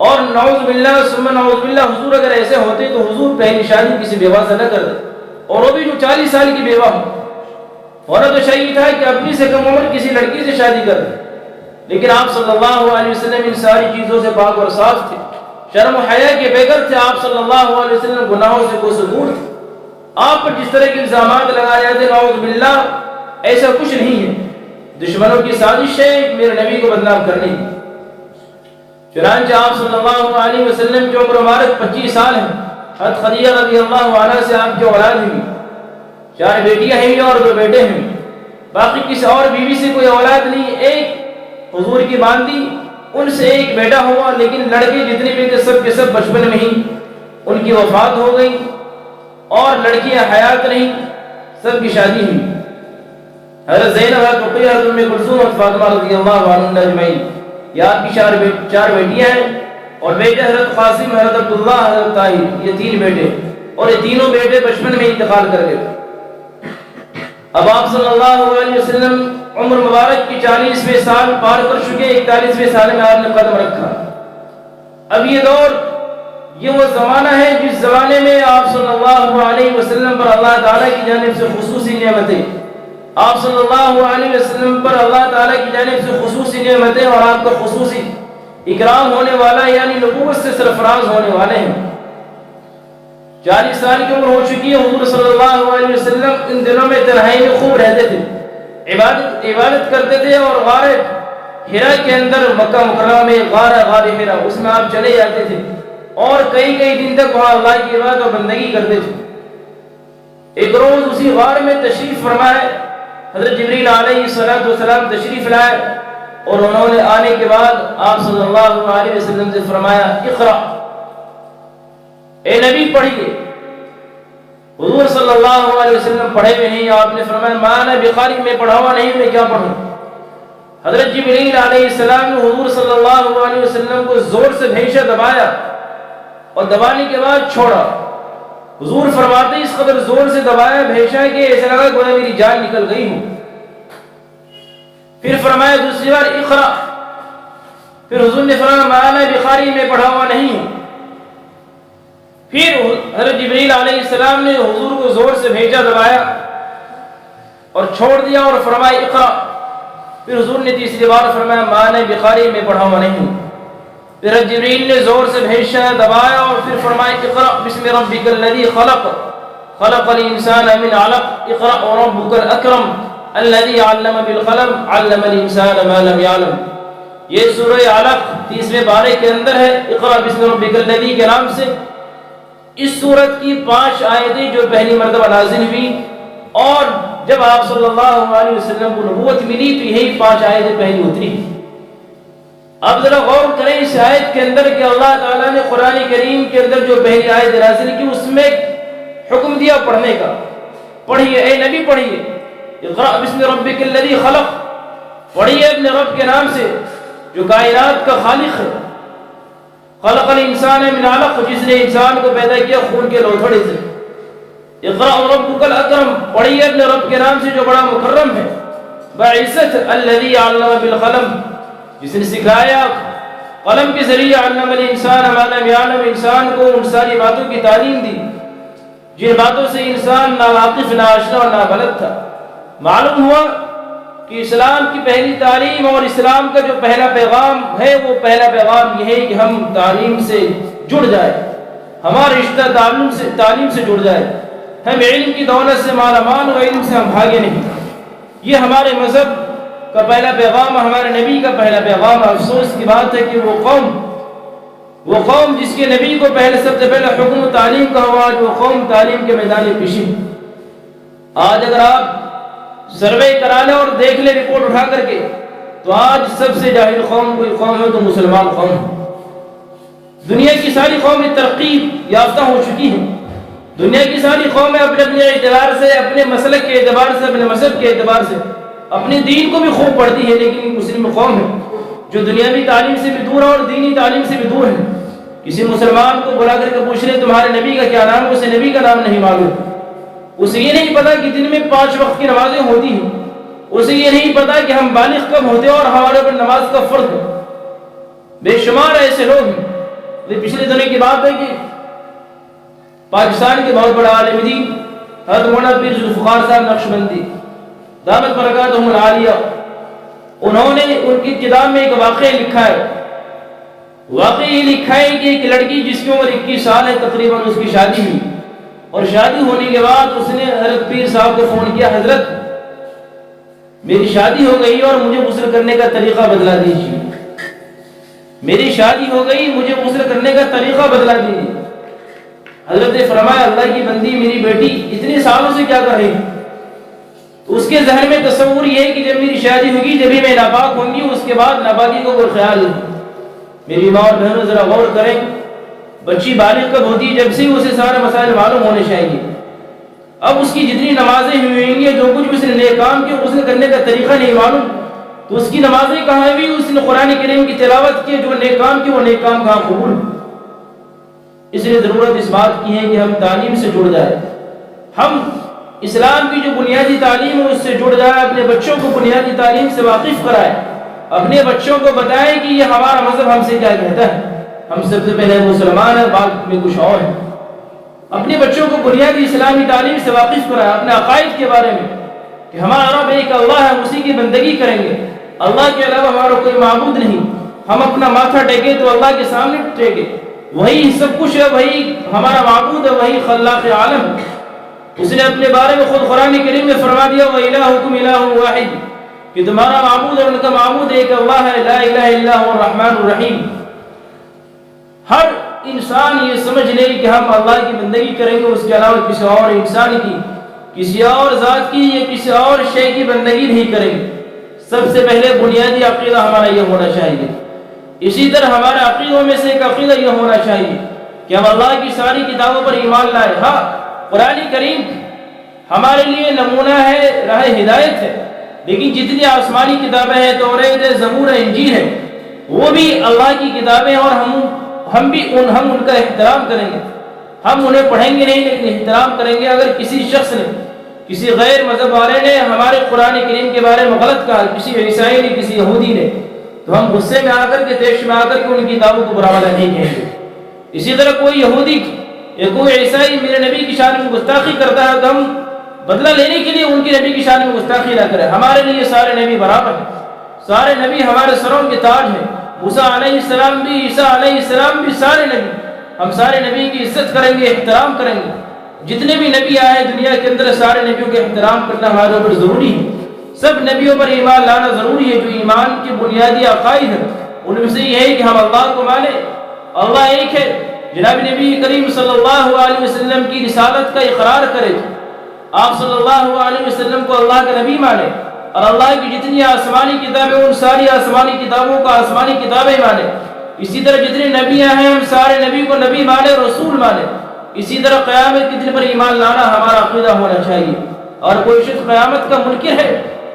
اور نعوذ باللہ ثم نعوذ باللہ حضور اگر ایسے ہوتے تو حضور پہلی شادی کسی بیوہ سے نہ کرتے، اور وہ بھی جو 40 سال کی بیوہ ہو۔ ہونا تو چاہیے تھا کہ اپنی سے کم عمر کسی لڑکی سے شادی کر دیں، لیکن آپ صلی اللہ علیہ وسلم ان ساری چیزوں سے پاک اور صاف تھے، شرم و حیا کے بغیر تھے، آپ صلی اللہ علیہ وسلم گناہوں سے کوس دور تھے۔ آپ پر جس طرح کے الزامات لگائے جاتے ہیں نعوذ باللہ ایسا کچھ نہیں ہے، دشمنوں کی سازش ہے میرے نبی کو بدنام کرنے کی۔ چنانچہ آپ صلی اللہ علیہ وسلم کی عمر مبارک 25 سال ہے، حضرت خدیجہ رضی اللہ عنہ سے آپ کی اولاد ہوئی، 4 بیٹیاں ہیں اور 2 بیٹے ہیں، باقی کسی اور بیوی سے کوئی اولاد نہیں، ایک حضور کی باندھی ان سے ایک بیٹا ہوا، لیکن لڑکے جتنے بھی تھے سب کے سب بچپن میں ہی ان کی وفات ہو گئی، اور لڑکیاں حیات نہیں، سب کی شادی ہوئی۔ حضرت زینب، حضرت رقیہ، حضرت ام کلثوم اور فاطمہ رضی اللہ عنہن اجمعین، یہ آپ کی 4 بیٹیاں ہیں، اور بیٹے حضرت قاسم، حضرت عبداللہ، حضرت طاہر، یہ 3 بیٹے، اور یہ تینوں بیٹے بچپن میں انتقال کر گئے۔ اب آپ صلی اللہ علیہ وسلم عمر مبارک کی 40ویں سال پار کر چکے، 41ویں سال میں آپ نے قدم رکھا۔ اب یہ دور، یہ وہ زمانہ ہے جس زمانے میں آپ صلی اللہ علیہ وسلم پر اللہ تعالیٰ کی جانب سے خصوصی نعمتیں، آپ صلی اللہ علیہ وسلم پر اللہ تعالیٰ کی جانب سے خصوصی نعمتیں اور آپ کا خصوصی اکرام ہونے والا، یعنی نبوت سے سرفراز ہونے والے ہیں۔ 40 سال کی عمر ہو چکی ہے، حضور صلی اللہ علیہ وسلم ان دنوں میں تنہائی میں خوب رہتے تھے، عبادت کرتے تھے، اور غار حرا کے اندر مکہ مکرمہ میں غار حرا، اس میں آپ چلے جاتے تھے اور کئی دن تک وہاں اللہ کی عبادت اور بندگی کرتے تھے۔ ایک روز اسی غار میں تشریف فرمائے، حضرت جبریل علیہ السلام تشریف لائے، اور انہوں نے آنے کے بعد آپ صلی اللہ علیہ وسلم سے فرمایا اقرأ، اے نبی پڑھیے۔ حضور صلی اللہ علیہ وسلم پڑھے ہوئے نہیں، آپ نے فرمایا ما انا بقاری، میں پڑھا ہوا نہیں، میں کیا پڑھوں۔ حضرت جبریل علیہ السلام نے حضور صلی اللہ علیہ وسلم کو زور سے بھیشا دبایا، اور دبانے کے بعد چھوڑا۔ حضور فرماتے اس قدر زور سے دبایا بھیشا کہ ایسا لگا گویا میری جان نکل گئی ہوں۔ پھر فرمایا دوسری بار اقرأ، پھر حضور نے فرمایا ما انا بقاری، میں پڑھا ہوا نہیں ہوں۔ پھر حضرت جبریل علیہ السلام نے حضور کو زور سے بھیجا، دبایا اور چھوڑ دیا، اور فرمایا اقرأ۔ پھر حضور نے تیسری بار فرمایا ما انا بقاری، میں پڑھا ہوا نہیں ہوں۔ پھر جبریل نے زور سے بھیجا، دبایا، اور پھر فرمایا اقرأ بسم ربک الذی خلق، خلق الانسان من علق، اقرأ وربک الاکرم الذی علم بالقلم، علم الانسان ما لم يعلم۔ یہ سورہ علق 30ویں پارے کے اندر ہے، اقرأ بسم ربک الذی کے نام سے۔ اس سورت کی 5 آیتیں جو پہلی مرتبہ نازل ہوئی، اور جب آپ صلی اللہ علیہ وسلم کو نبوت ملی تو یہی 5 آیتیں پہلی اتری۔ اب ذرا غور کریں اس آیت کے اندر کہ اللہ تعالیٰ نے قرآن کریم کے اندر جو پہلی آیت نازل کی اس میں حکم دیا پڑھنے کا، پڑھیے اے نبی پڑھیے، اقرأ بسم ربک الذی خلق، پڑھیے اپنے رب کے نام سے جو کائنات کا خالق ہے، خلق الانسان من علق، جس نے انسان کو پیدا کیا خون کے لوتھڑے سے، اقرأ ربک الاکرم، پڑھیے اپنے رب کے نام سے جو بڑا مکرم ہے، باعزت، الذی علم بالقلم، جس نے سکھایا قلم کے ذریعے، علم الانسان ما لم يعلم، انسان کو ان ساری باتوں کی تعلیم دی جن باتوں سے انسان ناواقف، ناآشنا اور نابلد تھا۔ معلوم ہوا کہ اسلام کی پہلی تعلیم اور اسلام کا جو پہلا پیغام ہے وہ پہلا پیغام یہ ہے کہ ہم تعلیم سے جڑ جائیں، ہمارا رشتہ تعلیم سے جڑ جائے، ہم علم کی دولت سے مالا مال و علم سے ہم بھاگے نہیں۔ یہ ہمارے مذہب کا پہلا پیغام، ہمارے نبی کا پہلا پیغام۔ افسوس کی بات ہے کہ وہ قوم جس کے نبی کو سب سے پہلے حکم تعلیم کا ہوا، جو قوم تعلیم کے میدان پیشی۔ آج اگر آپ سروے کرا لیں اور دیکھ لیں رپورٹ اٹھا کر کے، تو آج سب سے جاہل قوم کوئی قوم ہے تو مسلمان قوم ہے۔ دنیا کی ساری قومیں ترقی یافتہ ہو چکی ہیں، دنیا کی ساری قومیں اپنے اعتبار سے، اپنے مسلک کے اعتبار سے، اپنے مذہب کے اعتبار سے اپنے دین کو بھی خوب پڑھتی ہے، لیکن مسلم قوم ہے جو دنیاوی تعلیم سے بھی دور ہے اور دینی تعلیم سے بھی دور ہے۔ کسی مسلمان کو بلا کر کے پوچھ رہے تمہارے نبی کا کیا نام ہے، اسے نبی کا نام نہیں معلوم، اسے یہ نہیں پتا کہ دن میں 5 وقت کی نمازیں ہوتی ہیں، اسے یہ نہیں پتا کہ ہم بالغ کب ہوتے ہیں اور ہمارے پر نماز کا فرض ہے۔ بے شمار ایسے لوگ ہیں۔ پچھلے دنوں کی بات ہے کہ پاکستان کے بہت بڑا عالم دین حضرت مولانا پیر ذوالفقار صاحب نقشبندی دامت برکاتہم العالیہ، انہوں نے ان کی کتاب میں ایک واقعہ لکھا ہے۔ واقعہ یہ لکھا ہے کہ ایک لڑکی جس کی عمر 21 سال ہے تقریباً، اس کی شادی ہوئی، اور شادی ہونے کے بعد اس نے حضرت پیر صاحب کو فون کیا، حضرت میری شادی ہو گئی اور مجھے غسل کرنے کا طریقہ بدلا دیجیے، میری شادی ہو گئی، مجھے غسل کرنے کا طریقہ بدلا دیجیے۔ حضرت نے فرمایا اللہ کی بندی، میری بیٹی اتنے سالوں سے کیا کر رہی؟ اس کے ذہن میں تصور یہ ہے کہ جب میری شادی ہوگی جبھی میں ناپاک ہوں گی، اس کے بعد ناپاکی کو کوئی خیال نہیں۔ میری ماں اور بہنوں ذرا غور کریں، بچی بالغ کب ہوتی ہے؟ جب سے اسے سارے مسائل معلوم ہونے چاہیے۔ اب اس کی جتنی نمازیں ہوئی ہیں، جو کچھ اس نے نیک کام کیا، غسل کرنے کا طریقہ نہیں معلوم، تو اس کی نمازیں کہاں ہوئی؟ اس نے قرآن کریم کی تلاوت کی، جو نیک کام کی وہ نیک کام کہاں قبول؟ اس لیے ضرورت اس بات کی ہے کہ ہم تعلیم سے جڑ جائیں، ہم اسلام کی جو بنیادی تعلیم ہے اس سے جڑ جائیں، اپنے بچوں کو بنیادی تعلیم سے واقف کرائیں، اپنے بچوں کو بتائیں کہ یہ ہمارا مذہب ہم سے کیا کہتا ہے، ہم سب سے پہلے مسلمان ہیں، بعد میں کچھ اور ہیں۔ اپنے بچوں کو بنیادی اسلامی تعلیم سے واقف کرائیں، اپنے عقائد کے بارے میں کہ ہمارا رب ایک اللہ ہے، اسی کی بندگی کریں گے، اللہ کے علاوہ ہمارا کوئی معبود نہیں، ہم اپنا ماتھا ٹیکیں تو اللہ کے سامنے ٹیکیں، وہی سب کچھ ہے، وہی ہمارا معبود ہے، وہی خلاق عالم ہے۔ اس نے اپنے بارے میں خود قرآن کریم میں فرما دیا وَإِلَٰهُكُمْ إِلَٰهٌ وَاحِدٌ، کہ تمہارا معبود اور ان کا معبود ایک اللہ ہے، لا الہ الا هو الرحمن الرحیم۔ ہر انسان یہ سمجھ لے کہ ہم اللہ کی بندگی کریں گے، اس کے علاوہ کسی اور انسان کی، کسی اور ذات کی یا کسی اور شے کی بندگی نہیں کریں گے۔ سب سے پہلے بنیادی عقیدہ ہمارا یہ ہونا چاہیے۔ اسی طرح ہمارے عقیدوں میں سے ایک عقیدہ یہ ہونا چاہیے کہ ہم اللہ کی ساری کتابوں پر ایمان لائے۔ ہاں، قرآن کریم ہمارے لیے نمونہ ہے، راہ ہدایت ہے، لیکن جتنی آسمانی کتابیں ہیں، توریت ہے، زبور ہے، انجیل ہے، وہ بھی اللہ کی کتابیں، اور ہم ان کا احترام کریں گے۔ ہم انہیں پڑھیں گے نہیں، لیکن احترام کریں گے۔ اگر کسی شخص نے، کسی غیر مذہب والے نے ہمارے قرآن کریم کے بارے میں غلط کہا، کسی عیسائی نے، کسی یہودی نے، تو ہم غصے میں آ کر کے، تیش میں آ کر کے ان کی کتابوں کو برا بھلا نہیں کہیں گے۔ اسی طرح کوئی یہودی یا کوئی عیسائی میرے نبی کی شان میں گستاخی کرتا ہے تو ہم بدلہ لینے کے لیے ان کی نبی کی شان میں گستاخی نہ کریں۔ ہمارے لیے سارے نبی برابر ہیں، سارے نبی ہمارے سروں کے تاج ہیں۔ موسیٰ علیہ السلام بھی، عیسیٰ علیہ السلام بھی، سارے نبی، ہم سارے نبی کی عزت کریں گے، احترام کریں گے۔ جتنے بھی نبی آئے دنیا کے اندر، سارے نبیوں کے احترام کرنا ہمارے اوپر ضروری ہے۔ سب نبیوں پر ایمان لانا ضروری ہے۔ جو ایمان کے بنیادی عقائد ہیں ان میں سے یہ ہے کہ ہم اللہ کو مانیں، اللہ ایک ہے، جناب نبی کریم صلی اللہ علیہ وسلم کی رسالت کا اقرار کرے، آپ صلی اللہ علیہ وسلم کو اللہ کا نبی مانے، اور اللہ کی جتنی آسمانی کتابیں ان ساری آسمانی کتابوں کو آسمانی کتابیں مانے۔ اسی طرح جتنے نبیاں ہیں ہم سارے نبی کو نبی مانے، رسول مانے۔ اسی طرح قیامت کے دن پر ایمان لانا ہمارا عقیدہ ہونا چاہیے، اور کوئی شخص قیامت کا منکر ہے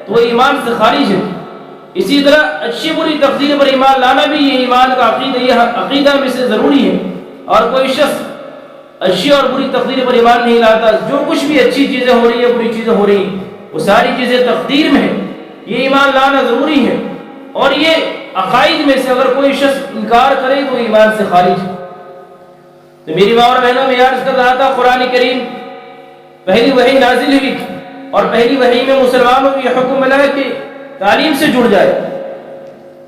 تو وہ ایمان سے خارج ہے۔ اسی طرح اچھی بری تقدیر پر ایمان لانا بھی یہ ایمان کا عقیدہ، یہ عقیدہ میں سے ضروری ہے۔ اور کوئی شخص اچھی اور بری تقدیر پر ایمان نہیں لاتا، جو کچھ بھی اچھی چیزیں ہو رہی ہیں، بری چیزیں ہو رہی ہیں، وہ ساری چیزیں تقدیر میں ہیں، یہ ایمان لانا ضروری ہے۔ اور یہ عقائد میں سے اگر کوئی شخص انکار کرے تو ایمان سے خارج ہے۔ تو میری ماں اور بہنوں، میں عرض کر رہا تھا، قرآن کریم پہلی وحی نازل ہوئی، اور پہلی وحی میں مسلمانوں کو یہ حکم ملا کہ تعلیم سے جڑ جائے۔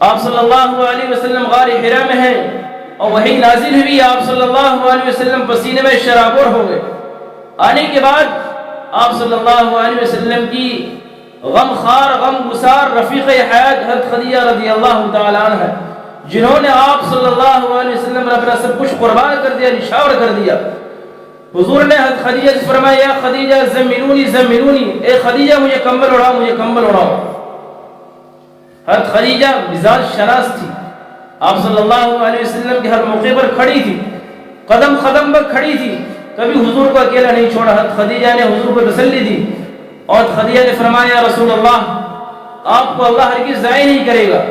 آپ صلی اللہ علیہ وسلم غار حرا میں ہیں اور وحی نازل ہوئی، آپ صلی اللہ علیہ وسلم پسینے میں شرابور ہو گئے۔ آنے کے بعد آپ صلی اللہ علیہ وسلم کی غم خار غم گسار رفیق حیات حضرت خدیجہ رضی اللہ تعالیٰ عنہ ہے، جنہوں نے آپ صلی اللہ علیہ وسلم نے اپنا سب کچھ قربان کر دیا، نشاور کر دیا۔ حضور نے حضرت خدیجہ سے فرمایا یا خدیجہ زملونی زملونی، اے خدیجہ مجھے کمبل اڑاؤ، مجھے کمبل اڑاؤ۔ حضرت خدیجہ مزاج شناس تھی، آپ صلی اللہ علیہ وسلم کے ہر موقع پر کھڑی تھی، قدم قدم پر کھڑی تھی، کبھی حضور کو اکیلا نہیں چھوڑا۔ حضرت خدیجہ نے حضور کو تسلی دی اور خدیجہ نے فرمایا یا رسول اللہ، آپ کو اللہ ہرگز ضائع نہیں کرے گا،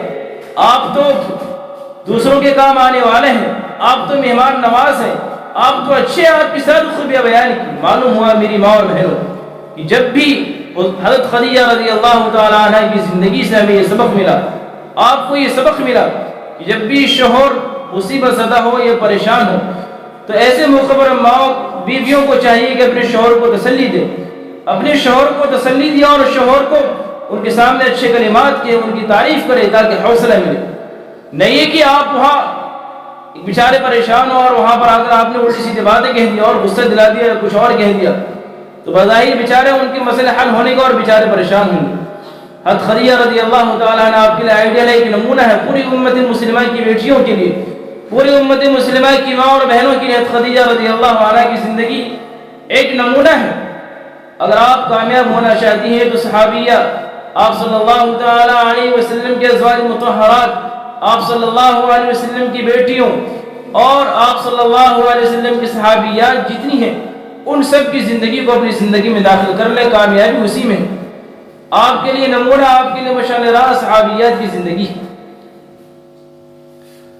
آپ تو دوسروں کے کام آنے والے ہیں، آپ تو مہمان نواز ہیں، آپ تو اچھے، آپ کی ساتھ خوبیاں بیان کی۔ معلوم ہوا میری ماں اور بہنوں کہ جب بھی حضرت خدیجہ رضی اللہ تعالیٰ عنہ کی زندگی سے ہمیں یہ سبق ملا، آپ کو یہ سبق ملا کہ جب بھی شوہر مصیبت زدہ ہو یا پریشان ہو تو ایسے موقع پر ماؤں بیویوں کو چاہیے کہ اپنے شوہر کو تسلی دے، اپنے شوہر کو تسلی دیا اور شوہر کو ان کے سامنے اچھے کلمات کے ان کی تعریف کرے تاکہ حوصلہ ملے۔ نہیں ہے کہ آپ وہاں بیچارے پریشان ہو اور وہاں پر آ کر آپ نے الٹی سیدھی باتیں کہہ دی اور غصہ دلا دیا یا کچھ اور کہہ دیا تو بظاہر بیچارے ان کے مسئلے حل ہونے کا اور بیچارے پریشان ہوں گے۔ حضرت خدیجہ رضی اللہ تعالیٰ عنہ آپ کے لیے آئیڈیل ہے، ایک نمونہ ہے پوری امت مسلمہ کی بیٹیوں کے لیے، پوری امت مسلمہ کی ماں اور بہنوں کے لیے حضرت خدیجہ رضی اللہ عنہ کی زندگی ایک نمونہ ہے۔ اگر آپ کامیاب ہونا چاہتی ہیں تو صحابیہ آپ صلی اللہ تعالیٰ علیہ وسلم کے ازواج مطہرات، آپ صلی اللہ علیہ وسلم کی بیٹیوں اور آپ صلی اللہ علیہ وسلم کی صحابیات جتنی ہیں ان سب کی زندگی کو اپنی زندگی میں داخل کر لیں، کامیابی اسی میں ہے۔ آپ کے لیے نمونہ، آپ کے لیے مشعل راہ صحابیات کی زندگی۔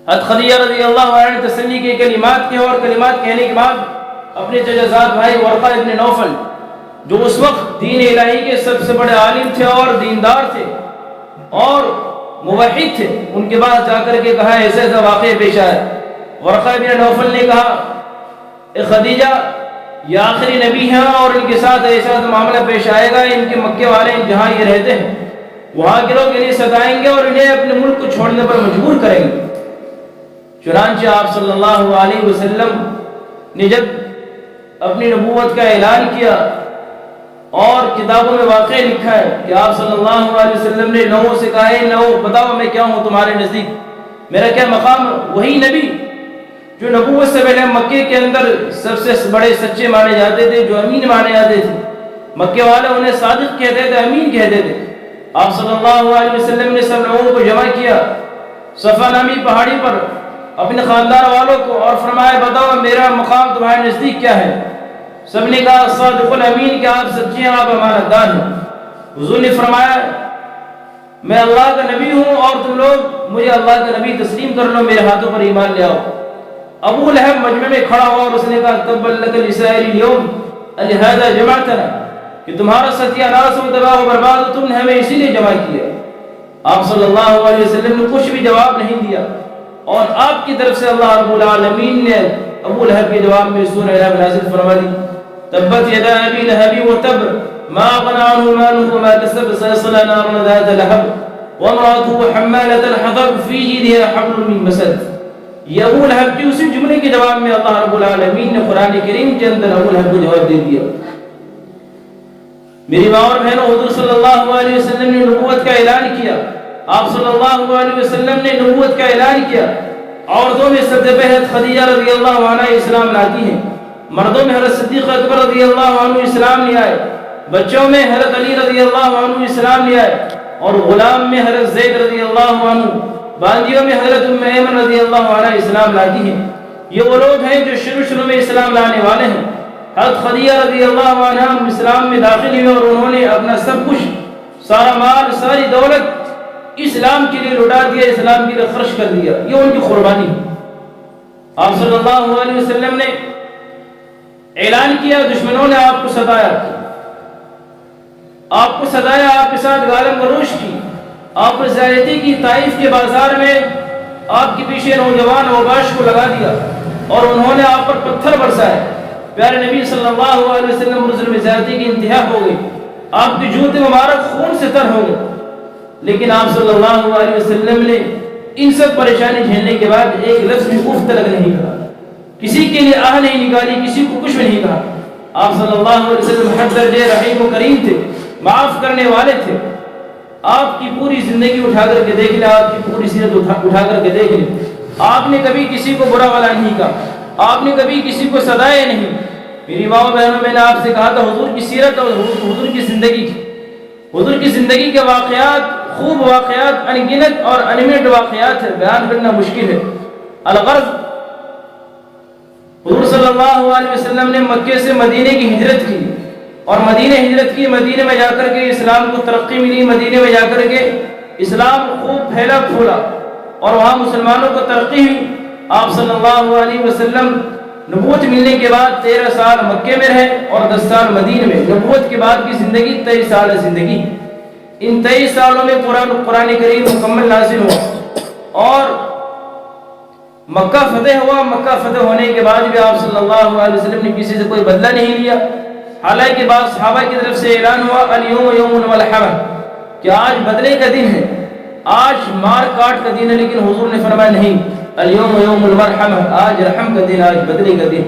حضرت خدیجہ رضی اللہ عنہ نے تسلی کے کلمات کے اور کلمات کہنے کے بعد اپنے ججزات بھائی ورقہ ابن نوفل جو اس وقت دین الہی کے سب سے بڑے عالم تھے اور دیندار تھے اور موحد تھے، ان کے پاس جا کر کے کہا ایسا ایسا واقعہ پیش آیا۔ ورقہ ابن نوفل نے کہا اے خدیجہ یہ آخری نبی ہیں اور ان کے ساتھ ایسا معاملہ پیش آئے گا، ان کے مکے والے جہاں یہ رہتے ہیں وہاں کے لوگ انہیں ستائیں گے اور انہیں اپنے ملک کو چھوڑنے پر مجبور کریں گے۔ چنانچہ آپ صلی اللہ علیہ وسلم نے جب اپنی نبوت کا اعلان کیا اور کتابوں میں واقع لکھا ہے کہ آپ صلی اللہ علیہ وسلم نے لوگوں سے کہا ہے لوگوں بتاؤ میں کیا ہوں تمہارے نزدیک، میرا کیا مقام ہے؟ وہی نبی جو نبوت سے پہلے مکے کے اندر سب سے بڑے سچے مانے جاتے تھے، جو امین مانے جاتے تھے، مکے والے انہیں صادق کہتے تھے، امین کہتے تھے۔ آپ صلی اللہ علیہ وسلم نے سب لوگوں کو جمع کیا صفا نامی پہاڑی پر اپنے خاندان والوں کو اور فرمایا بتاؤ میرا مقام تمہارے نزدیک کیا ہے؟ سب نے کہا صادق الامین کہ آپ سچے ہیں، آپ امانت دار ہیں۔ حضور نے فرمایا میں اللہ کا نبی ہوں اور تم لوگ مجھے اللہ کا نبی تسلیم کر لو، میرے ہاتھوں پر ایمان لے آؤ۔ ابو لہب مجمع میں کھڑا ہوا اور اس نے کہا تبا لک لسائر اليوم لہذا جمعتنا، کہ تمہارا ستیہ ناس و تباہ و برباد، تم نے ہمیں اسی لیے جمع کیا۔ آپ صلی اللہ علیہ وسلم نے کچھ بھی جواب نہیں دیا اور آپ کی طرف سے اللہ رب العالمین نے ابو لہب کے جواب میں سورہ لہب نازل فرما دی تبت یدا ابی لہب وتب ما اغنى عنه ماله وما كسب سيصلى نارا ذات لهب وامرأته حمالة الحطب في جيدها حبل من مسد۔ یہ ابو لہب کے اسی جملے کے جواب میں اللہ رب العالمین نے قرآن کریم کے اندر ابو لہب کو جواب دے دیا۔ میری ماں اور بہنوں حضور صلی اللہ علیہ وسلم نے نبوت کا اعلان کیا، آپ صلی اللہ علیہ وسلم نے نبوت کا اعلان کیا۔ عورتوں میں سب سے پہلے خدیجہ رضی اللہ عنہ اسلام لاتی ہیں، مردوں میں حضرت صدیق اکبر رضی اللہ عنہ اسلام لے آئے، بچوں میں حضرت علی رضی اللہ عنہ اسلام لے آئے اور غلام میں حضرت زید رضی اللہ عنہ، باندیوں میں حضرت ام ایمن رضی اللہ عنہ اسلام لاتی ہیں۔ یہ وہ لوگ ہیں جو شروع میں اسلام لانے والے ہیں۔ حضرت خدیجہ رضی اللہ عنہ اسلام میں داخل ہوئے اور انہوں نے اپنا سب کچھ، سارا مال، ساری دولت اسلام کے لیے لٹا دیا، اسلام کے لیے خرچ کر دیا، یہ ان کی قربانی ہے۔ آپ صلی اللہ علیہ وسلم نے اعلان کیا، دشمنوں نے آپ کو ستایا، آپ کو ستایا، آپ کے ساتھ گالم گلوچ کی، آپ کو زیادتی کی، طائف کے بازار میں آپ کے پیچھے نوجوان اوباش کو لگا دیا اور انہوں نے آپ پر پتھر برسائے۔ پیارے نبی صلی اللہ علیہ وسلم ظلم زیادتی کی انتہا ہو گئی، آپ کے جوتے مبارک خون سے تر ہو گئے۔ لیکن آپ صلی اللہ علیہ وسلم نے ان سب پریشانی جھیلنے کے بعد ایک لفظ بھی اف تلک نہیں کہا، کسی کے لیے آہ نہیں نکالی، کسی کو کچھ بھی نہیں کہا۔ آپ صلی اللہ علیہ وسلم حد درجے رحیم و کریم تھے، معاف کرنے والے تھے۔ آپ کی پوری زندگی اٹھا کر کے دیکھ لیں، آپ کی پوری سیرت اٹھا کر کے دیکھ لیں، آپ نے کبھی کسی کو برا والا نہیں کہا، آپ نے کبھی کسی کو سدائے نہیں۔ میری ماں بہنوں، میں نے آپ سے کہا تھا حضور کی سیرت اور حضور کی زندگی کے واقعات، خوب واقعات، ان گنت اور انمٹ واقعات بیان کرنا مشکل ہے۔ الغرض، حضور صلی اللہ علیہ وسلم نے مکے سے مدینے کی ہجرت کی، اور مدینے میں جا کر کے اسلام کو ترقی ملی، مدینے میں جا کر کے اسلام خوب پھیلا پھولا اور وہاں مسلمانوں کو ترقی ہوئی۔ آپ صلی اللہ علیہ وسلم نبوت ملنے کے بعد 13 سال مکے میں رہے اور 10 سال مدینے میں۔ نبوت کے بعد کی زندگی 23 سال ہے زندگی۔ ان 23 سالوں میں قرآن کریم مکمل نازل ہوا اور مکہ فتح ہوا۔ مکہ فتح ہونے کے بعد بھی آپ صلی اللہ علیہ وسلم نے کسی سے کوئی بدلہ نہیں لیا، حالانکہ بعض صحابہ کی طرف سے اعلان ہوا الیوم یوم الملحمہ، کہ آج بدلے کا دن ہے، آج مار کاٹ کا دن ہے، لیکن حضور نے فرمایا نہیں، الیوم یوم المرحمہ، آج رحم کا دن، آج بدلے کا دن۔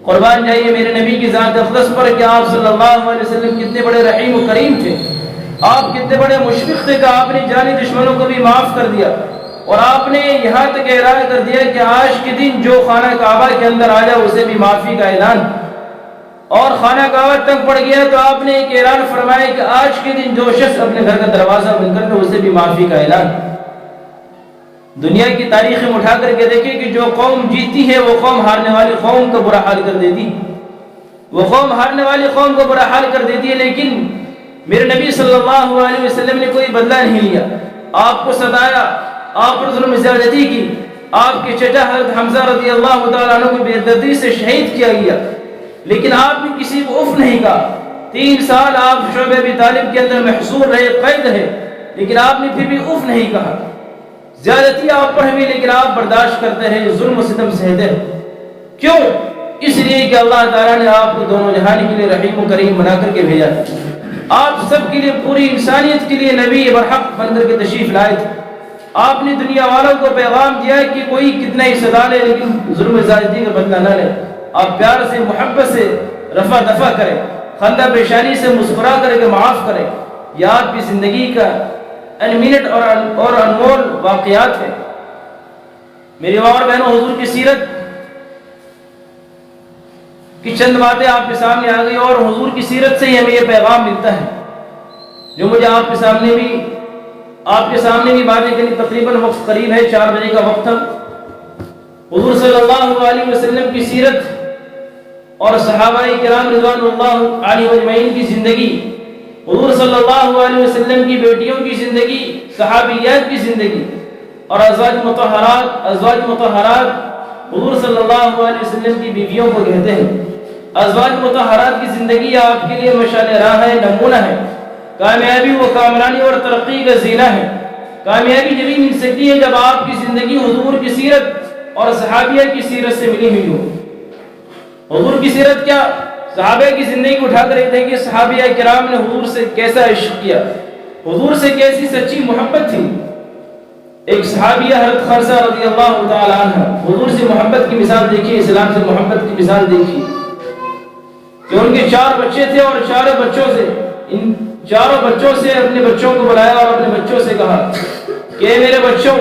قربان جائیے میرے نبی کی ذات اقدس پر کہ آپ صلی اللہ علیہ وسلم کتنے بڑے رحیم و کریم تھے، آپ کتنے بڑے مشفق تھے کہ آپ نے جانی دشمنوں کو بھی معاف کر دیا، اور آپ نے یہاں تک اعلان کر دیا کہ آج کے دن جو خانہ کعبہ کے اندر آ جائے اسے بھی معافی کا اعلان، اور خانہ کعبہ تک پڑ گیا تو آپ نے ایک اعلان فرمایا کہ آج کے دن جو شخص اپنے گھر کا دروازہ بند کر دے اسے بھی معافی کا اعلان۔ دنیا کی تاریخ میں اٹھا کر کے دیکھیں کہ جو قوم جیتی ہے وہ قوم ہارنے والی قوم کا برا حال کر دیتی، کو برا حال کر دیتی ہے، لیکن میرے نبی صلی اللہ علیہ وسلم نے کوئی بدلہ نہیں لیا، آپ کو ستایا، آپ پر ظلم زیادتی کی، آپ کے چچا حضرت حمزہ رضی اللہ تعالیٰ عنہ کو بے دردی سے شہید کیا گیا، لیکن آپ نے کسی کو اف نہیں کہا۔ 3 سال آپ شعبہ ابی طالب کے اندر محصور رہے، قید رہے، لیکن آپ نے پھر بھی اف نہیں کہا۔ زیادتی آپ پر ہوئی لیکن آپ برداشت کرتے رہے، ظلم و ستم سہتے رہے۔ کیوں؟ اس لیے کہ اللہ تعالیٰ نے آپ کو دونوں جہان کے لیے رحیم و کریم بنا کر کے بھیجا، آپ سب کے لیے، پوری انسانیت کے لیے نبی برحق بن کر کے تشریف لائے تھے۔ آپ نے دنیا والوں کو پیغام دیا کہ کوئی کتنا ہی سزا لے لیکن ظلم زیادتی کا بدلہ نہ لے، آپ پیار سے، محبت سے رفع دفع کریں، خندہ پیشانی سے مسکرا کر کے معاف کریں۔ یہ آپ کی زندگی کا انمٹ اور انمول واقعات ہیں۔ میری ماں اور بہنوں، حضور کی سیرت کی چند باتیں آپ کے سامنے آ گئی، اور حضور کی سیرت سے ہی ہمیں یہ پیغام ملتا ہے جو مجھے آپ کے سامنے بھی باتیں کرنی۔ تقریباً وقت قریب ہے، 4 بجے کا وقت تھا۔ حضور صلی اللہ علیہ وسلم کی سیرت اور صحابہ کرام رضوان اللہ علیہ اجمعین کی زندگی، حضور صلی اللہ علیہ وسلم کی بیٹیوں کی زندگی، صحابیات کی زندگی، اور ازواج مطہرات حضور صلی اللہ علیہ وسلم کی بیویوں کو کہتے ہیں۔ ازواج مطہرات کی زندگی آپ کے لیے مشعل راہ ہے، نمونہ ہے، کامیابی و کامرانی اور ترقی کا زینہ ہے۔ کامیابی جبھی مل سکتی ہے جب آپ کی زندگی حضور کی سیرت اور صحابیہ کی سیرت سے ملی ہوئی ہو۔ حضور کی سیرت کیا، صحابہ کی زندگی کو اٹھا کر دیکھیں کہ صحابہ کرام نے حضور سے کیسا عشق کیا، حضور سے کیسی سچی محبت تھی۔ ایک صحابیہ حضرت خارجہ رضی اللہ تعالی عنہ، حضور سے محبت کی مثال دیکھیے، اسلام سے محبت کی مثال دیکھیے کہ ان کے 4 بچے تھے، اور ان چاروں بچوں سے اپنے بچوں کو بلایا اور اپنے بچوں سے کہا کہ میرے بچوں،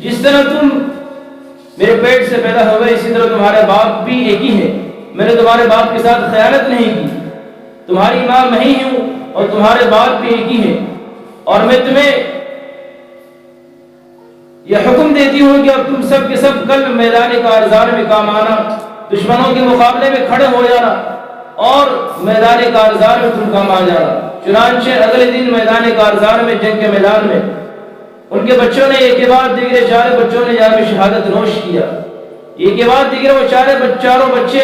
جس طرح تم میرے پیٹ سے پیدا ہوئے اسی طرح تمہارے باپ بھی ایک ہی ہے۔ میں نے تمہارے باپ کے ساتھ خیانت نہیں کی، تمہاری ماں میں ہی ہوں اور تمہارے باپ بھی ایک ہی ہیں، اور میں تمہیں یہ حکم دیتی ہوں کہ اب تم سب کے سب کل میدان کارزار میں کام آنا، دشمنوں کے مقابلے میں کھڑے ہو جانا اور میدان کارزار میں تم کام آ جانا۔ چنانچہ اگلے دن میدان کارزار میں، جنگ کے میدان میں، ان کے بچوں نے ایک کے بعد دیگر 4 بچوں نے جام شہادت نوش کیا۔ ایک کے بعد دیگر وہ چاروں بچے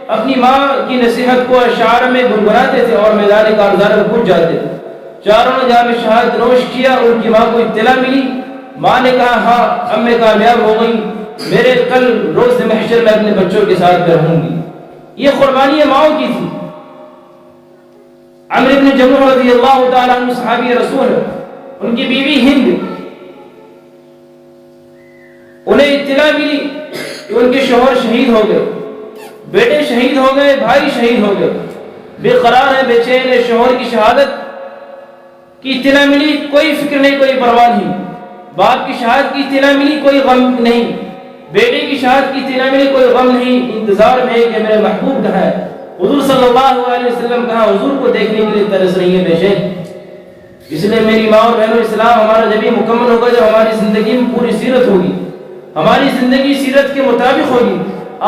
اپنی ماں کی نصیحت کو اشعار میں گنگناتے تھے اور میدان کارزار میں کود جاتے تھے۔ چاروں نے جام شہادت نوش کیا۔ ان کی ماں کو اطلاع ملی، ماں نے کہا ہاں اب میں کامیاب ہو گئی، میرے کل روز محشر میں اپنے بچوں کے ساتھ رہوں گی۔ یہ قربانی ماؤں کی تھی۔ عمرو بن جموح رضی اللہ تعالیٰ عنہ صحابی رسول، ان کی بیوی ہند، انہیں اطلاع ملی کہ ان کے شوہر شہید ہو گئے، بیٹے شہید ہو گئے، بھائی شہید ہو گئے، بے قرار ہے، بے چین ہے، شوہر کی شہادت کی اطلاع ملی، کوئی فکر نہیں، کوئی پرواہ نہیں، باپ کی شہادت کی اطلاع ملی، کوئی غم نہیں، بیٹے کی شہادت کی اطلاع ملی، کوئی غم نہیں، انتظار میں کہ میرے محبوب کہاں ہے، حضور صلی اللہ علیہ وسلم کہاں، حضور کو دیکھنے کے لیے ترس رہی ہے بے شک۔ اس لیے میری ماں اور بہنوں، اسلام ہمارا جب ہی مکمل ہوگا جب ہماری زندگی میں پوری سیرت ہوگی، ہماری زندگی سیرت کے مطابق ہوگی۔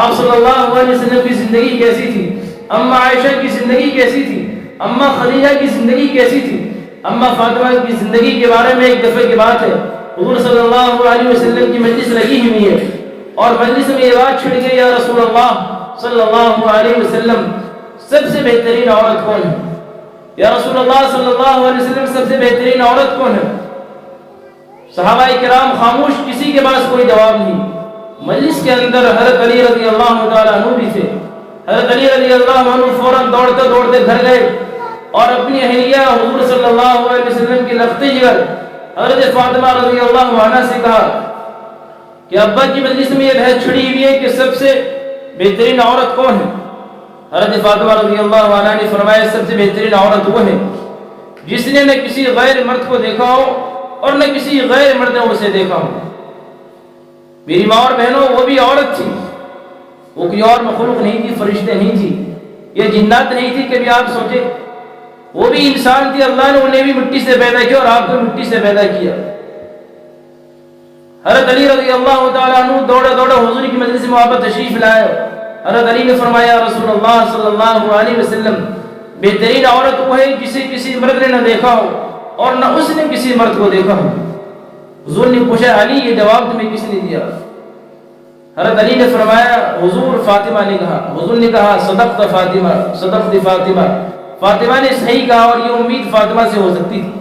آپ صلی اللہ علیہ وسلم کی زندگی کیسی تھی، اماں عائشہ کی زندگی کیسی تھی، اماں خدیجہ کی زندگی کیسی تھی، اماں فاطمہ کی زندگی کے بارے میں ایک دفعہ کی بات ہے، حضور صلی اللہ علیہ وسلم کی مجلس لگی ہوئی ہے اور مجلس میں یہ بات چھڑ گئی، یا رسول اللہ صلی اللہ علیہ وسلم، سب سے بہترین عورت کون ہے؟ یا رسول اللہ صلی اللہ علیہ وسلم، سب سے بہترین عورت کون ہے؟ صحابہ کرام خاموش، کسی کے پاس کوئی جواب نہیں۔ مجلس کے اندر حضرت علی رضی اللہ تعالیٰ عنہ بھی تھے۔ حضرت علی رضی اللہ عنہ فوراً دوڑتے دوڑتے گھر گئے اور اپنی اہلیہ حضور صلی اللہ علیہ وسلم کی لخت جگر حضرت فاطمہ رضی اللہ عنہ سے کہا کہ ابا کی مجلس میں یہ بحث چھڑی ہوئی ہے کہ سب سے بہترین عورت کون ہے؟ حضرت فاطمہ رضی اللہ عنہ نے فرمایا، سب سے بہترین عورت وہ ہے جس نے نہ کسی غیر مرد کو دیکھا ہو اور نہ کسی غیر مرد نے اسے دیکھا ہو۔ میری ماں اور بہنوں، وہ بھی عورت تھی، وہ کوئی اور مخلوق نہیں تھی، فرشتے نہیں تھی، یہ جنات نہیں تھی، کبھی آپ سوچے، وہ بھی انسان تھی، اللہ نے انہیں بھی مٹی سے پیدا کیا اور آپ کو مٹی سے پیدا کیا۔ حضرت علی رضی اللہ تعالیٰ عنہ دوڑے دوڑے حضور کی مجلس میں واپس تشریف لائے۔ حضرت علی نے فرمایا، رسول اللہ صلی اللہ علیہ وسلم، بہترین عورت وہ ہے جسے کسی مرد نے نہ دیکھا ہو اور نہ اس نے کسی مرد کو دیکھا ہو۔ حضور نے پوچھا، علی یہ جواب تمہیں کس نے دیا؟ حضرت علی نے فرمایا، حضور فاطمہ نے کہا۔ حضور نے کہا، صدقت فاطمہ، صدقت فاطمہ، فاطمہ نے صحیح کہا، اور یہ امید فاطمہ سے ہو سکتی تھی،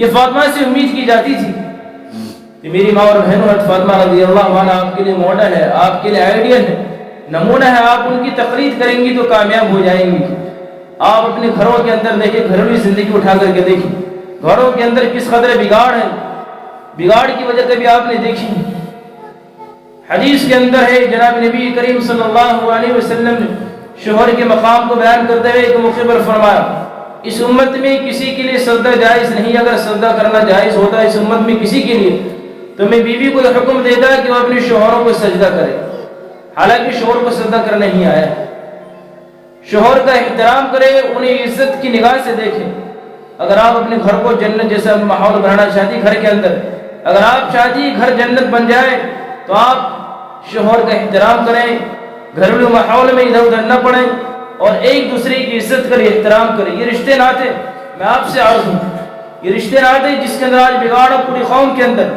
یہ فاطمہ سے امید کی جاتی تھی۔ کہ میری ماں اور بہنوں، حضرت فاطمہ رضی اللہ عنہ آپ کے لیے ماڈل ہے، آپ کے لیے آئیڈیل ہے، نمونہ ہے، آپ ان کی تقلید کریں گی تو کامیاب ہو جائیں گی۔ آپ اپنے گھروں کے اندر دیکھیں، گھریلو زندگی اٹھا کر کے دیکھیں، گھروں کے اندر کس قدر بگاڑ ہے، بگاڑ کی وجہ کبھی آپ نے دیکھی؟ حدیث کے اندر ہے، جناب نبی کریم صلی اللہ علیہ وسلم نے شوہر کے مقام کو بیان کرتے ہوئے ایک موقع پر فرمایا، اس امت میں کسی کے لیے سجدہ جائز نہیں، اگر سجدہ کرنا جائز ہوتا ہے اس امت میں کسی کے لیے تو میں بیوی کو حکم دیتا ہے کہ وہ اپنے شوہروں کو سجدہ کرے، حالانکہ شوہر کو سجدہ کرنا نہیں آیا ہے۔ شوہر کا احترام کرے، انہیں عزت کی نگاہ سے دیکھیں۔ اگر آپ اپنے گھر کو جنت جیسا ماحول بنانا چاہتی گھر کے اندر، اگر آپ چاہتی گھر جنت بن جائے تو آپ شوہر کا احترام کریں، گھریلو ماحول میں ادھر ادھر نہ پڑیں اور ایک دوسرے کی عزت کریں، احترام کریں۔ یہ رشتے ناتے، میں آپ سے عرض ہوں، یہ رشتے ناتے جس کے اندر آج بگاڑ پوری قوم کے اندر،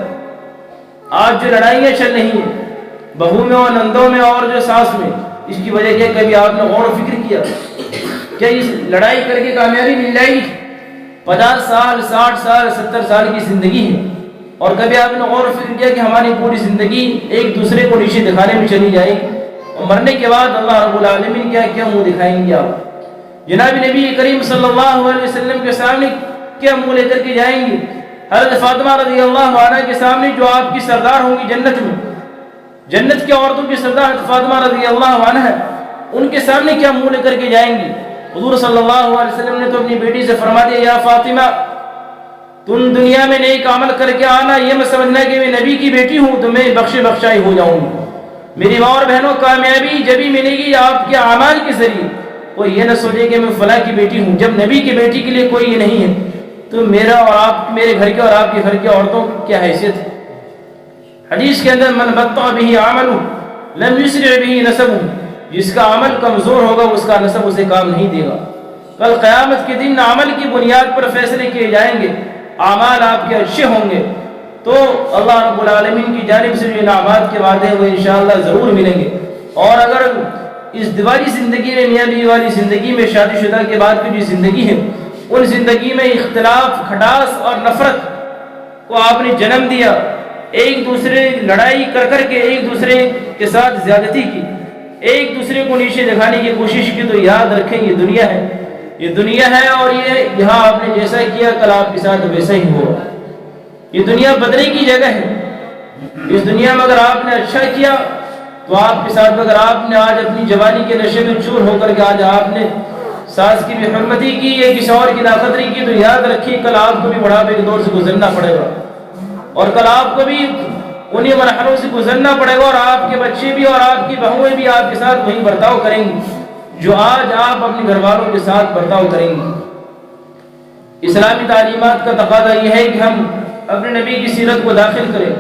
آج جو لڑائیاں چل رہی ہیں بہو میں اور نندوں میں اور جو ساس میں، اس کی وجہ کیا؟ کبھی آپ نے غور و فکر کیا کیا اس لڑائی کر کے کامیابی مل جائے گی؟ 50 سال 60 سال 70 سال کی زندگی ہے، اور کبھی آپ نے غور و فکر کیا کہ ہماری پوری زندگی ایک دوسرے کو نیچے دکھانے میں چلی جائے گی، اور مرنے کے بعد اللہ رب العالمین کیا منہ دکھائیں گے؟ آپ جناب نبی کریم صلی اللہ علیہ وسلم کے سامنے کیا منہ لے کر کے جائیں گے؟ حضرت فاطمہ رضی اللہ عنہ کے سامنے جو آپ کی سردار ہوں گی جنت میں، جنت کی عورتوں کی سردار حضرت فاطمہ رضی اللہ عنہ ہے، ان کے سامنے کیا منہ لے کر کے جائیں گی؟ حضور صلی اللہ علیہ وسلم نے تو اپنی بیٹی سے فرما دیا، یا فاطمہ تم دنیا میں نیک عمل کر کے آنا، یہ مت سمجھنا کہ میں نبی کی بیٹی ہوں تو میں بخشائی ہو جاؤں گی۔ میری ماں اور بہنوں، کامیابی جبھی ملے گی آپ کے اعمال کے ذریعے۔ کوئی یہ نہ سوچے کہ میں فلاں کی بیٹی ہوں، جب نبی کی بیٹی کے لیے کوئی یہ نہیں ہے تو میرا اور آپ، میرے گھر کے اور آپ کے گھر کے عورتوں کی کیا حیثیت ہے؟ حدیث کے اندر، من بطأ به عمله لم يسرع به نسبه، جس کا عمل کمزور ہوگا اس کا نسب اسے کام نہیں دے گا۔ کل قیامت کے دن عمل کی بنیاد پر فیصلے کیے جائیں گے، اعمال آپ کے اچھے ہوں گے تو اللہ رب العالمین کی جانب سے جو انعامات کے وعدے ہیں وہ انشاءاللہ ضرور ملیں گے۔ اور اگر اس والی زندگی میں، میاں بیوی والی زندگی میں، شادی شدہ کے بعد کی جو زندگی ہے، ان زندگی میں اختلاف، کھٹاس اور نفرت کو آپ نے جنم دیا، ایک دوسرے لڑائی کر کر کے ایک دوسرے کے ساتھ زیادتی کی، ایک دوسرے کو نیچے دکھانے کی کوشش کی، تو یاد رکھیں یہ دنیا ہے، یہ دنیا ہے اور یہ یہاں آپ نے جیسا کیا کل آپ کے ساتھ ویسا ہی ہوا. یہ دنیا بدلے کی جگہ ہے. اس دنیا میں اگر آپ نے اچھا کیا تو آپ کے ساتھ، اگر آپ نے آج اپنی جوانی کے نشے میں چور ہو کر کے آج آپ نے ساس کی بے حرمتی کی یا کسی اور کی ناقدری کی، تو یاد رکھیے کل آپ کو بھی بڑھاپے کے دور سے گزرنا پڑے گا، اور کل آپ کو بھی انہیں مرحلوں سے گزرنا پڑے گا، اور آپ کے بچے بھی اور آپ کی بہویں بھی آپ کے ساتھ وہی برتاؤ کریں گی جو آج آپ اپنے گھر والوں کے ساتھ برتاؤ کریں گے. اسلامی تعلیمات کا تقاضا یہ ہے کہ ہم اپنے نبی کی سیرت کو داخل کریں،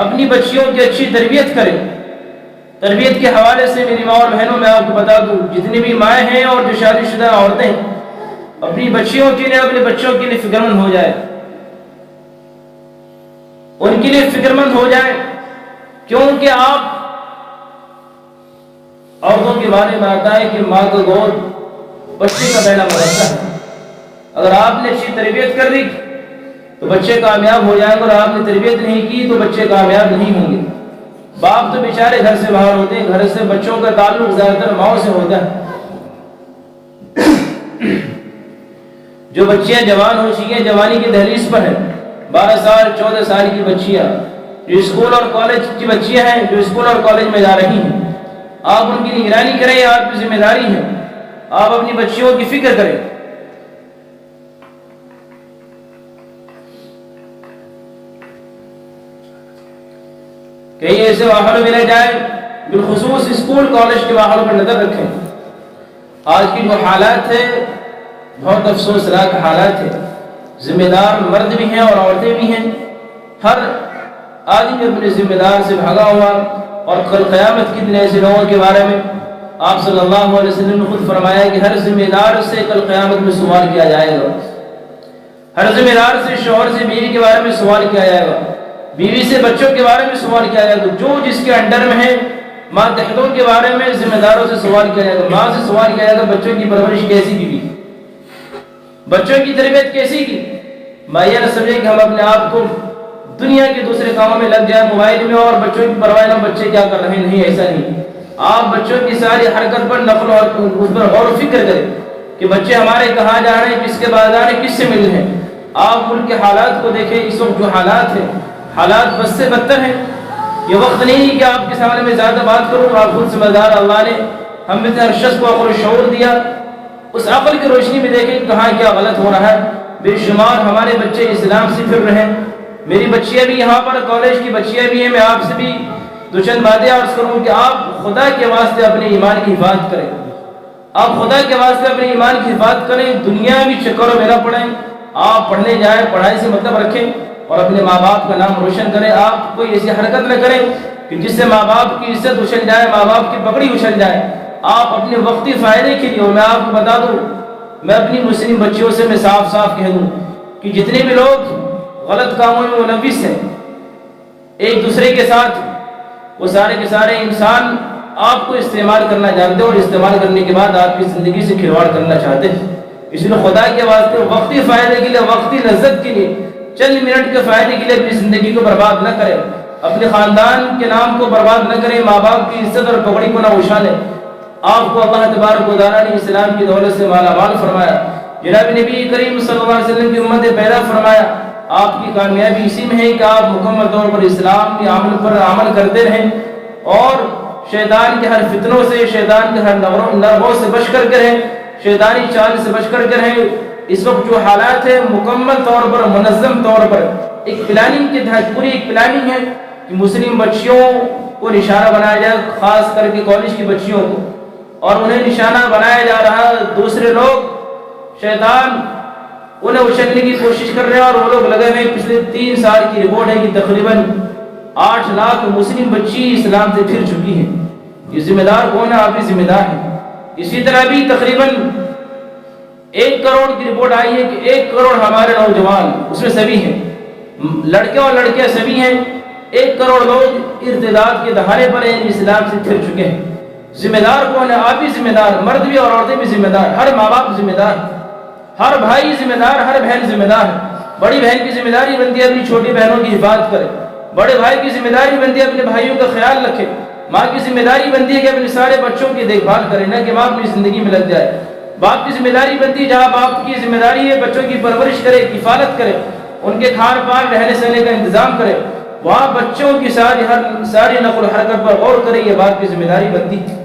اپنی بچیوں کی اچھی تربیت کریں. تربیت کے حوالے سے میری ماں اور بہنوں میں آپ کو بتا دوں، جتنی بھی مائیں ہیں اور جو شادی شدہ عورتیں اپنی بچیوں کے لیے، اپنے بچوں کے لیے فکر مند ہو جائے، ان کے لیے فکر مند ہو جائے، کیونکہ آپ عورتوں کے بارے میں آتا ہے کہ ماں کا گود بچے کا پہلا مدرسہ ہے. اگر آپ نے اچھی تربیت کر دی تو بچے کامیاب ہو جائیں گے، اور آپ نے تربیت نہیں کی تو بچے کامیاب نہیں ہوں گے. باپ تو بیچارے گھر سے باہر ہوتے ہیں، گھر سے بچوں کا تعلق زیادہ تر ماؤں سے ہوتا ہے. جو بچیاں جوان ہو چکی ہیں، جوانی کی دہلیز پر ہیں، 12 سال 14 سال کی بچیاں جو اسکول اور کالج کی بچیاں ہیں، جو اسکول اور کالج میں جا رہی ہیں، آپ ان کی نگرانی کریں، یہ آپ کی ذمہ داری ہے. آپ اپنی بچیوں کی فکر کریں. کہیں ایسے ماحول میں نہ جائیں، بالخصوص اسکول کالج کے ماحول پر نظر رکھیں. آج کی جو حالات ہے بہت افسوسناک حالات ہے. ذمہ دار مرد بھی ہیں اور عورتیں بھی ہیں. ہر آدمی اپنے ذمہ دار سے بھاگا ہوا، اور کل قیامت کے دن ایسے لوگوں کے بارے میں آپ صلی اللہ علیہ وسلم نے خود فرمایا کہ ہر ذمہ دار سے کل قیامت میں سوال کیا جائے گا. ہر ذمہ دار سے، شوہر سے بیوی کے بارے میں سوال کیا جائے گا، بیوی سے بچوں کے بارے میں سوال کیا جائے گا. جو جس کے انڈر میں ہے، ماتحتوں کے بارے میں ذمہ داروں سے سوال کیا جائے گا. ماں سے سوال کیا جائے گا بچوں کی پرورش کیسی کی، بچوں کی تربیت کیسی کی. میں یہ نہ سمجھے کہ ہم اپنے آپ کو دنیا کے دوسرے کاموں میں لگ جائیں، موبائل میں، اور بچوں کی پرواہ نہ، بچے کیا کر رہے ہیں. نہیں، ایسا نہیں. آپ بچوں کی ساری حرکت پر نقل اور اس پر غور و فکر کریں کہ بچے ہمارے کہاں جا رہے ہیں، کس کے بعد جا رہے ہیں، کس سے مل رہے ہیں. آپ ملک کے حالات کو دیکھیں. اس وقت جو حالات ہیں، حالات بد سے بدتر ہیں. یہ وقت نہیں کہ آپ کے سامنے میں زیادہ بات کروں. آپ خود سمجھدار. اللہ نے ہم میں سے ہر شخص کو عقل و شعور دیا. اس عقل کی روشنی میں دیکھیں کہاں کیا غلط ہو رہا ہے. بے شمار ہمارے بچے اسلام سے پھر رہے ہیں. میری بچیاں بھی یہاں پر کالج کی بچیاں بھی ہیں. میں آپ سے بھی دو چند باتیں عرض کروں کہ آپ خدا کے واسطے اپنے ایمان کی حفاظت کریں. آپ خدا کے واسطے اپنے ایمان کی حفاظت کریں. دنیاوی چکروں میں نہ پڑیں. آپ پڑھنے جائیں، پڑھائی سے مطلب رکھیں، اور اپنے ماں باپ کا نام روشن کریں. آپ کوئی ایسی حرکت نہ کریں کہ جس سے ماں باپ کی عزت اچھل جائے، ماں باپ کی پگڑی اچھل جائے. آپ اپنے وقتی فائدے کے لیے، اور میں آپ کو بتا دوں، میں اپنی مسلم بچیوں سے میں صاف صاف کہہ دوں کہ جتنے بھی لوگ غلط کاموں میں ملوث ہیں ایک دوسرے کے ساتھ، وہ سارے کے سارے انسان آپ کو استعمال کرنا جانتے ہیں، اور استعمال کرنے کے بعد آپ کی زندگی سے کھلواڑ کرنا چاہتے ہیں. اس لیے خدا کے واسطے وقتی فائدے کے لیے، وقتی لذت کے لیے، چند منٹ کے فائدے کے لیے اپنی زندگی کو برباد نہ کریں. اپنے خاندان کے نام کو برباد نہ کریں. ماں باپ کی عزت اور پگڑی کو نہ اچھالیں. آپ کو اللہ تبارک و تعالیٰ نے اسلام کی دولت سے مالا مال فرمایا. جناب نبی کریم صلی اللہ علیہ وسلم کی امت پیدا فرمایا. آپ کی کامیابی اسی میں ہے کہ آپ مکمل طور پر اسلام کے عمل پر عمل کرتے رہیں، اور شیطان کے ہر فتنوں سے، شیطان کے ہر نغموں سے بچ کر کے رہیں، شیطانی چال سے بچ کر کے رہیں. اس وقت جو حالات ہیں مکمل طور پر، منظم طور پر ایک پلاننگ کے تحت، پوری ایک پلاننگ ہے کہ مسلم بچیوں کو نشانہ بنایا جائے، خاص کر کے کالج کی بچیوں کو، اور انہیں نشانہ بنایا جا رہا ہے. دوسرے لوگ، شیطان انہیں اچھلنے کی کوشش کر رہے ہیں، اور وہ لوگ لگے ہوئے. پچھلے 3 سال کی رپورٹ ہے کہ تقریباً 8 لاکھ مسلم بچی اسلام سے پھر چکی ہیں. یہ ذمہ دار کون ہے؟ آپ ہی ذمہ دار ہیں. اسی طرح بھی تقریباً 1 کروڑ کی رپورٹ آئی ہے کہ 1 کروڑ ہمارے نوجوان، اس میں سبھی ہیں، لڑکے اور لڑکیاں سبھی ہیں، 1 کروڑ لوگ ارتداد کے دہانے پر ہیں، اسلام سے پھر چکے ہیں. ذمہ دار کون ہے؟ آپ ہی ذمہ دار. مرد بھی اور عورتیں بھی ذمہ دار. ہر ماں باپ ذمہ دار، ہر بھائی ذمہ دار، ہر بہن ذمہ دار ہے. بڑی بہن کی ذمہ داری بنتی ہے اپنی چھوٹی بہنوں کی حفاظت کرے. بڑے بھائی کی ذمہ داری بنتی ہے اپنے بھائیوں کا خیال رکھے. ماں کی ذمہ داری بنتی ہے کہ اپنے سارے بچوں کی دیکھ بھال کرے، نہ کہ ماں اپنی زندگی میں لگ جائے. باپ کی ذمہ داری بنتی ہے، جہاں باپ کی ذمہ داری ہے بچوں کی پرورش کرے، کفالت کرے، ان کے کھان پان رہنے سہنے کا انتظام کرے، وہاں بچوں کی ساری نقل و حرکت پر غور کرے، یہ باپ کی ذمہ داری بنتی ہے۔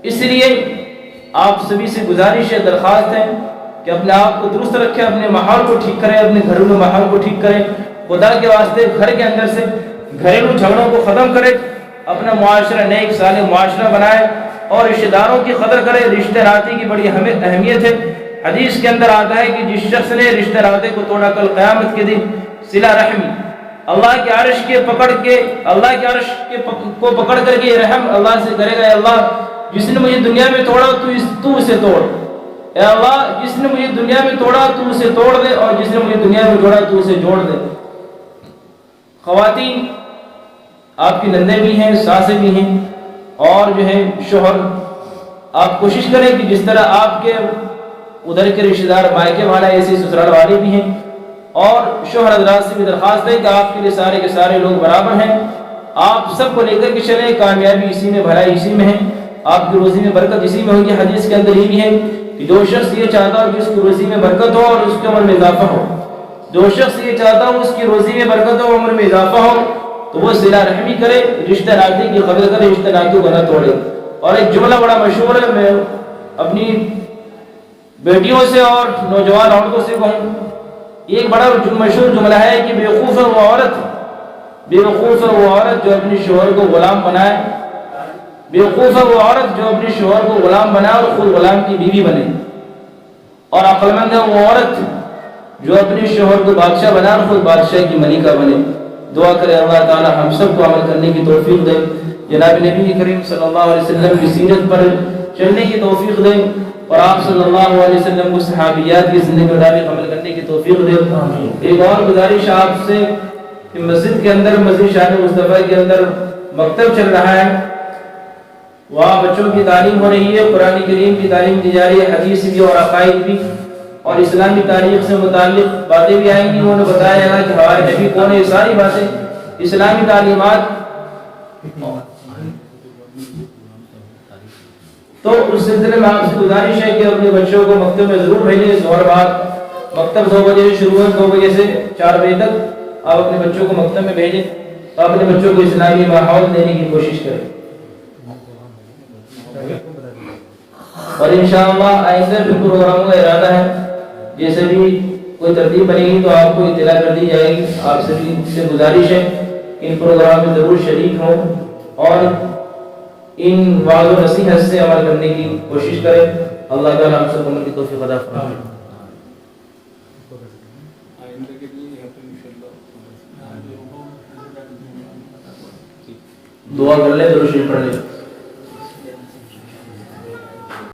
اس لیے آپ سبھی سے گزارش ہے، درخواست ہے کہ اپنے آپ کو درست رکھیں، اپنے ماحول کو ٹھیک کریں، اپنے گھروں میں ماحول کو ٹھیک کریں، خدا کے واسطے گھر کے اندر سے گھریلو جھگڑوں کو ختم کرے، اپنا معاشرہ نیک صالح معاشرہ بنائے اور رشتہ داروں کی قدر کرے۔ رشتہ ناطے کی بڑی اہمیت ہے۔ حدیث کے اندر آتا ہے کہ جس شخص نے رشتہ ناطے کو توڑا، کل قیامت کے دن صلہ رحمی اللہ کے عرش کے پکڑ کر کے رحم اللہ سے کرے گا، اے اللہ جس نے مجھے دنیا میں توڑا تو اسے توڑ، اے اللہ جس نے مجھے دنیا میں توڑا تو اسے توڑ دے، اور جس نے مجھے دنیا میں جوڑا تو اسے جوڑ دے۔ خواتین آپ کی نندیں بھی ہیں، ساسیں بھی ہیں، اور جو ہے شوہر، آپ کوشش کریں کہ جس طرح آپ کے ادھر کے رشتہ دار مائکے والا ایسے سسرال والے بھی ہیں، اور شوہر حضرات سے بھی درخواست ہے کہ آپ کے لیے سارے کے سارے لوگ برابر ہیں، آپ سب کو لے کر کے چلیں، کامیابی اسی میں، بھلائی اسی میں ہے، آپ کی روزی میں برکت اسی میں ہوگی۔ حدیث کے اندر یہ بھی ہے کہ جو شخص یہ چاہتا ہو کہ اس کی روزی میں برکت ہو اور اس کی عمر میں اضافہ ہو، جو شخص یہ چاہتا ہو اس کی روزی میں برکت ہو، عمر میں اضافہ ہو، تو وہ صلہ رحمی کرے، رشتہ ناطے کی قدر کرے، رشتہ ناطے کو نہ توڑے۔ اور ایک جملہ بڑا مشہور ہے، میں اپنی بیٹیوں سے اور نوجوان عورتوں سے کہوں، یہ ایک بڑا مشہور جملہ ہے کہ بیوقوف ہے وہ عورت جو اپنے شوہر کو غلام بنائے، بیوقوف ہے وہ عورت جو اپنے شوہر کو غلام بنائے اور خود غلام کی بیوی بنے، اور عقل مند ہے وہ عورت جو اپنے شوہر کو بادشاہ بنائے اور خود بادشاہ کی ملکہ بنے۔ دعا کرے اللہ تعالی ہم سب کو عمل کرنے کی توفیق دے، جناب نبی کریم صلی اللہ علیہ وسلم کی سیرت پر چلنے کی توفیق دے، اور آپ صلی اللہ علیہ وسلم کو صحابیات کی زندگی کے مطابق عمل کرنے کی توفیق دے۔ ایک اور گزارش آپ سے کہ مسجد کے اندر، مسجد شان مصطفیٰ کے اندر مکتب چل رہا ہے، وہاں بچوں کی تعلیم ہو رہی ہے، قرآن کریم کی تعلیم دی جا رہی ہے، حدیث بھی اور عقائد بھی اور اسلامی تاریخ سے متعلق باتیں بھی آئیں گی، انہوں نے بتایا جائے گا کہ ہمارے نبی کون ہے، یہ ساری باتیں اسلامی تعلیمات۔ تو اس سلسلے میں آپ سے گزارش ہے کہ اپنے بچوں کو مکتب میں ضرور بھیجیں۔ زہر بعد مکتب 2 بجے سے شروع ہے، 2 بجے سے 4 بجے تک آپ اپنے بچوں کو مکتب میں بھیجیں، اپنے بچوں کو اسلامی ماحول دینے کی کوشش کریں، اور انشاءاللہ آئندہ بھی پروگراموں کا ارادہ ہے، جیسے بھی کوئی ترتیب بنے گی تو آپ کو اطلاع کر دی جائے گی۔ آپ سبھی سے گزارش ہے ان پروگرام میں ضرور شریک ہوں اور ان وعظ و نصیحت سے عمل کرنے کی کوشش کریں۔ اللہ تعالیٰ ہم سب عمل کی توفیق عطا فرمائے۔ دعا کر لیں، ضرور شریف پڑھ لیں۔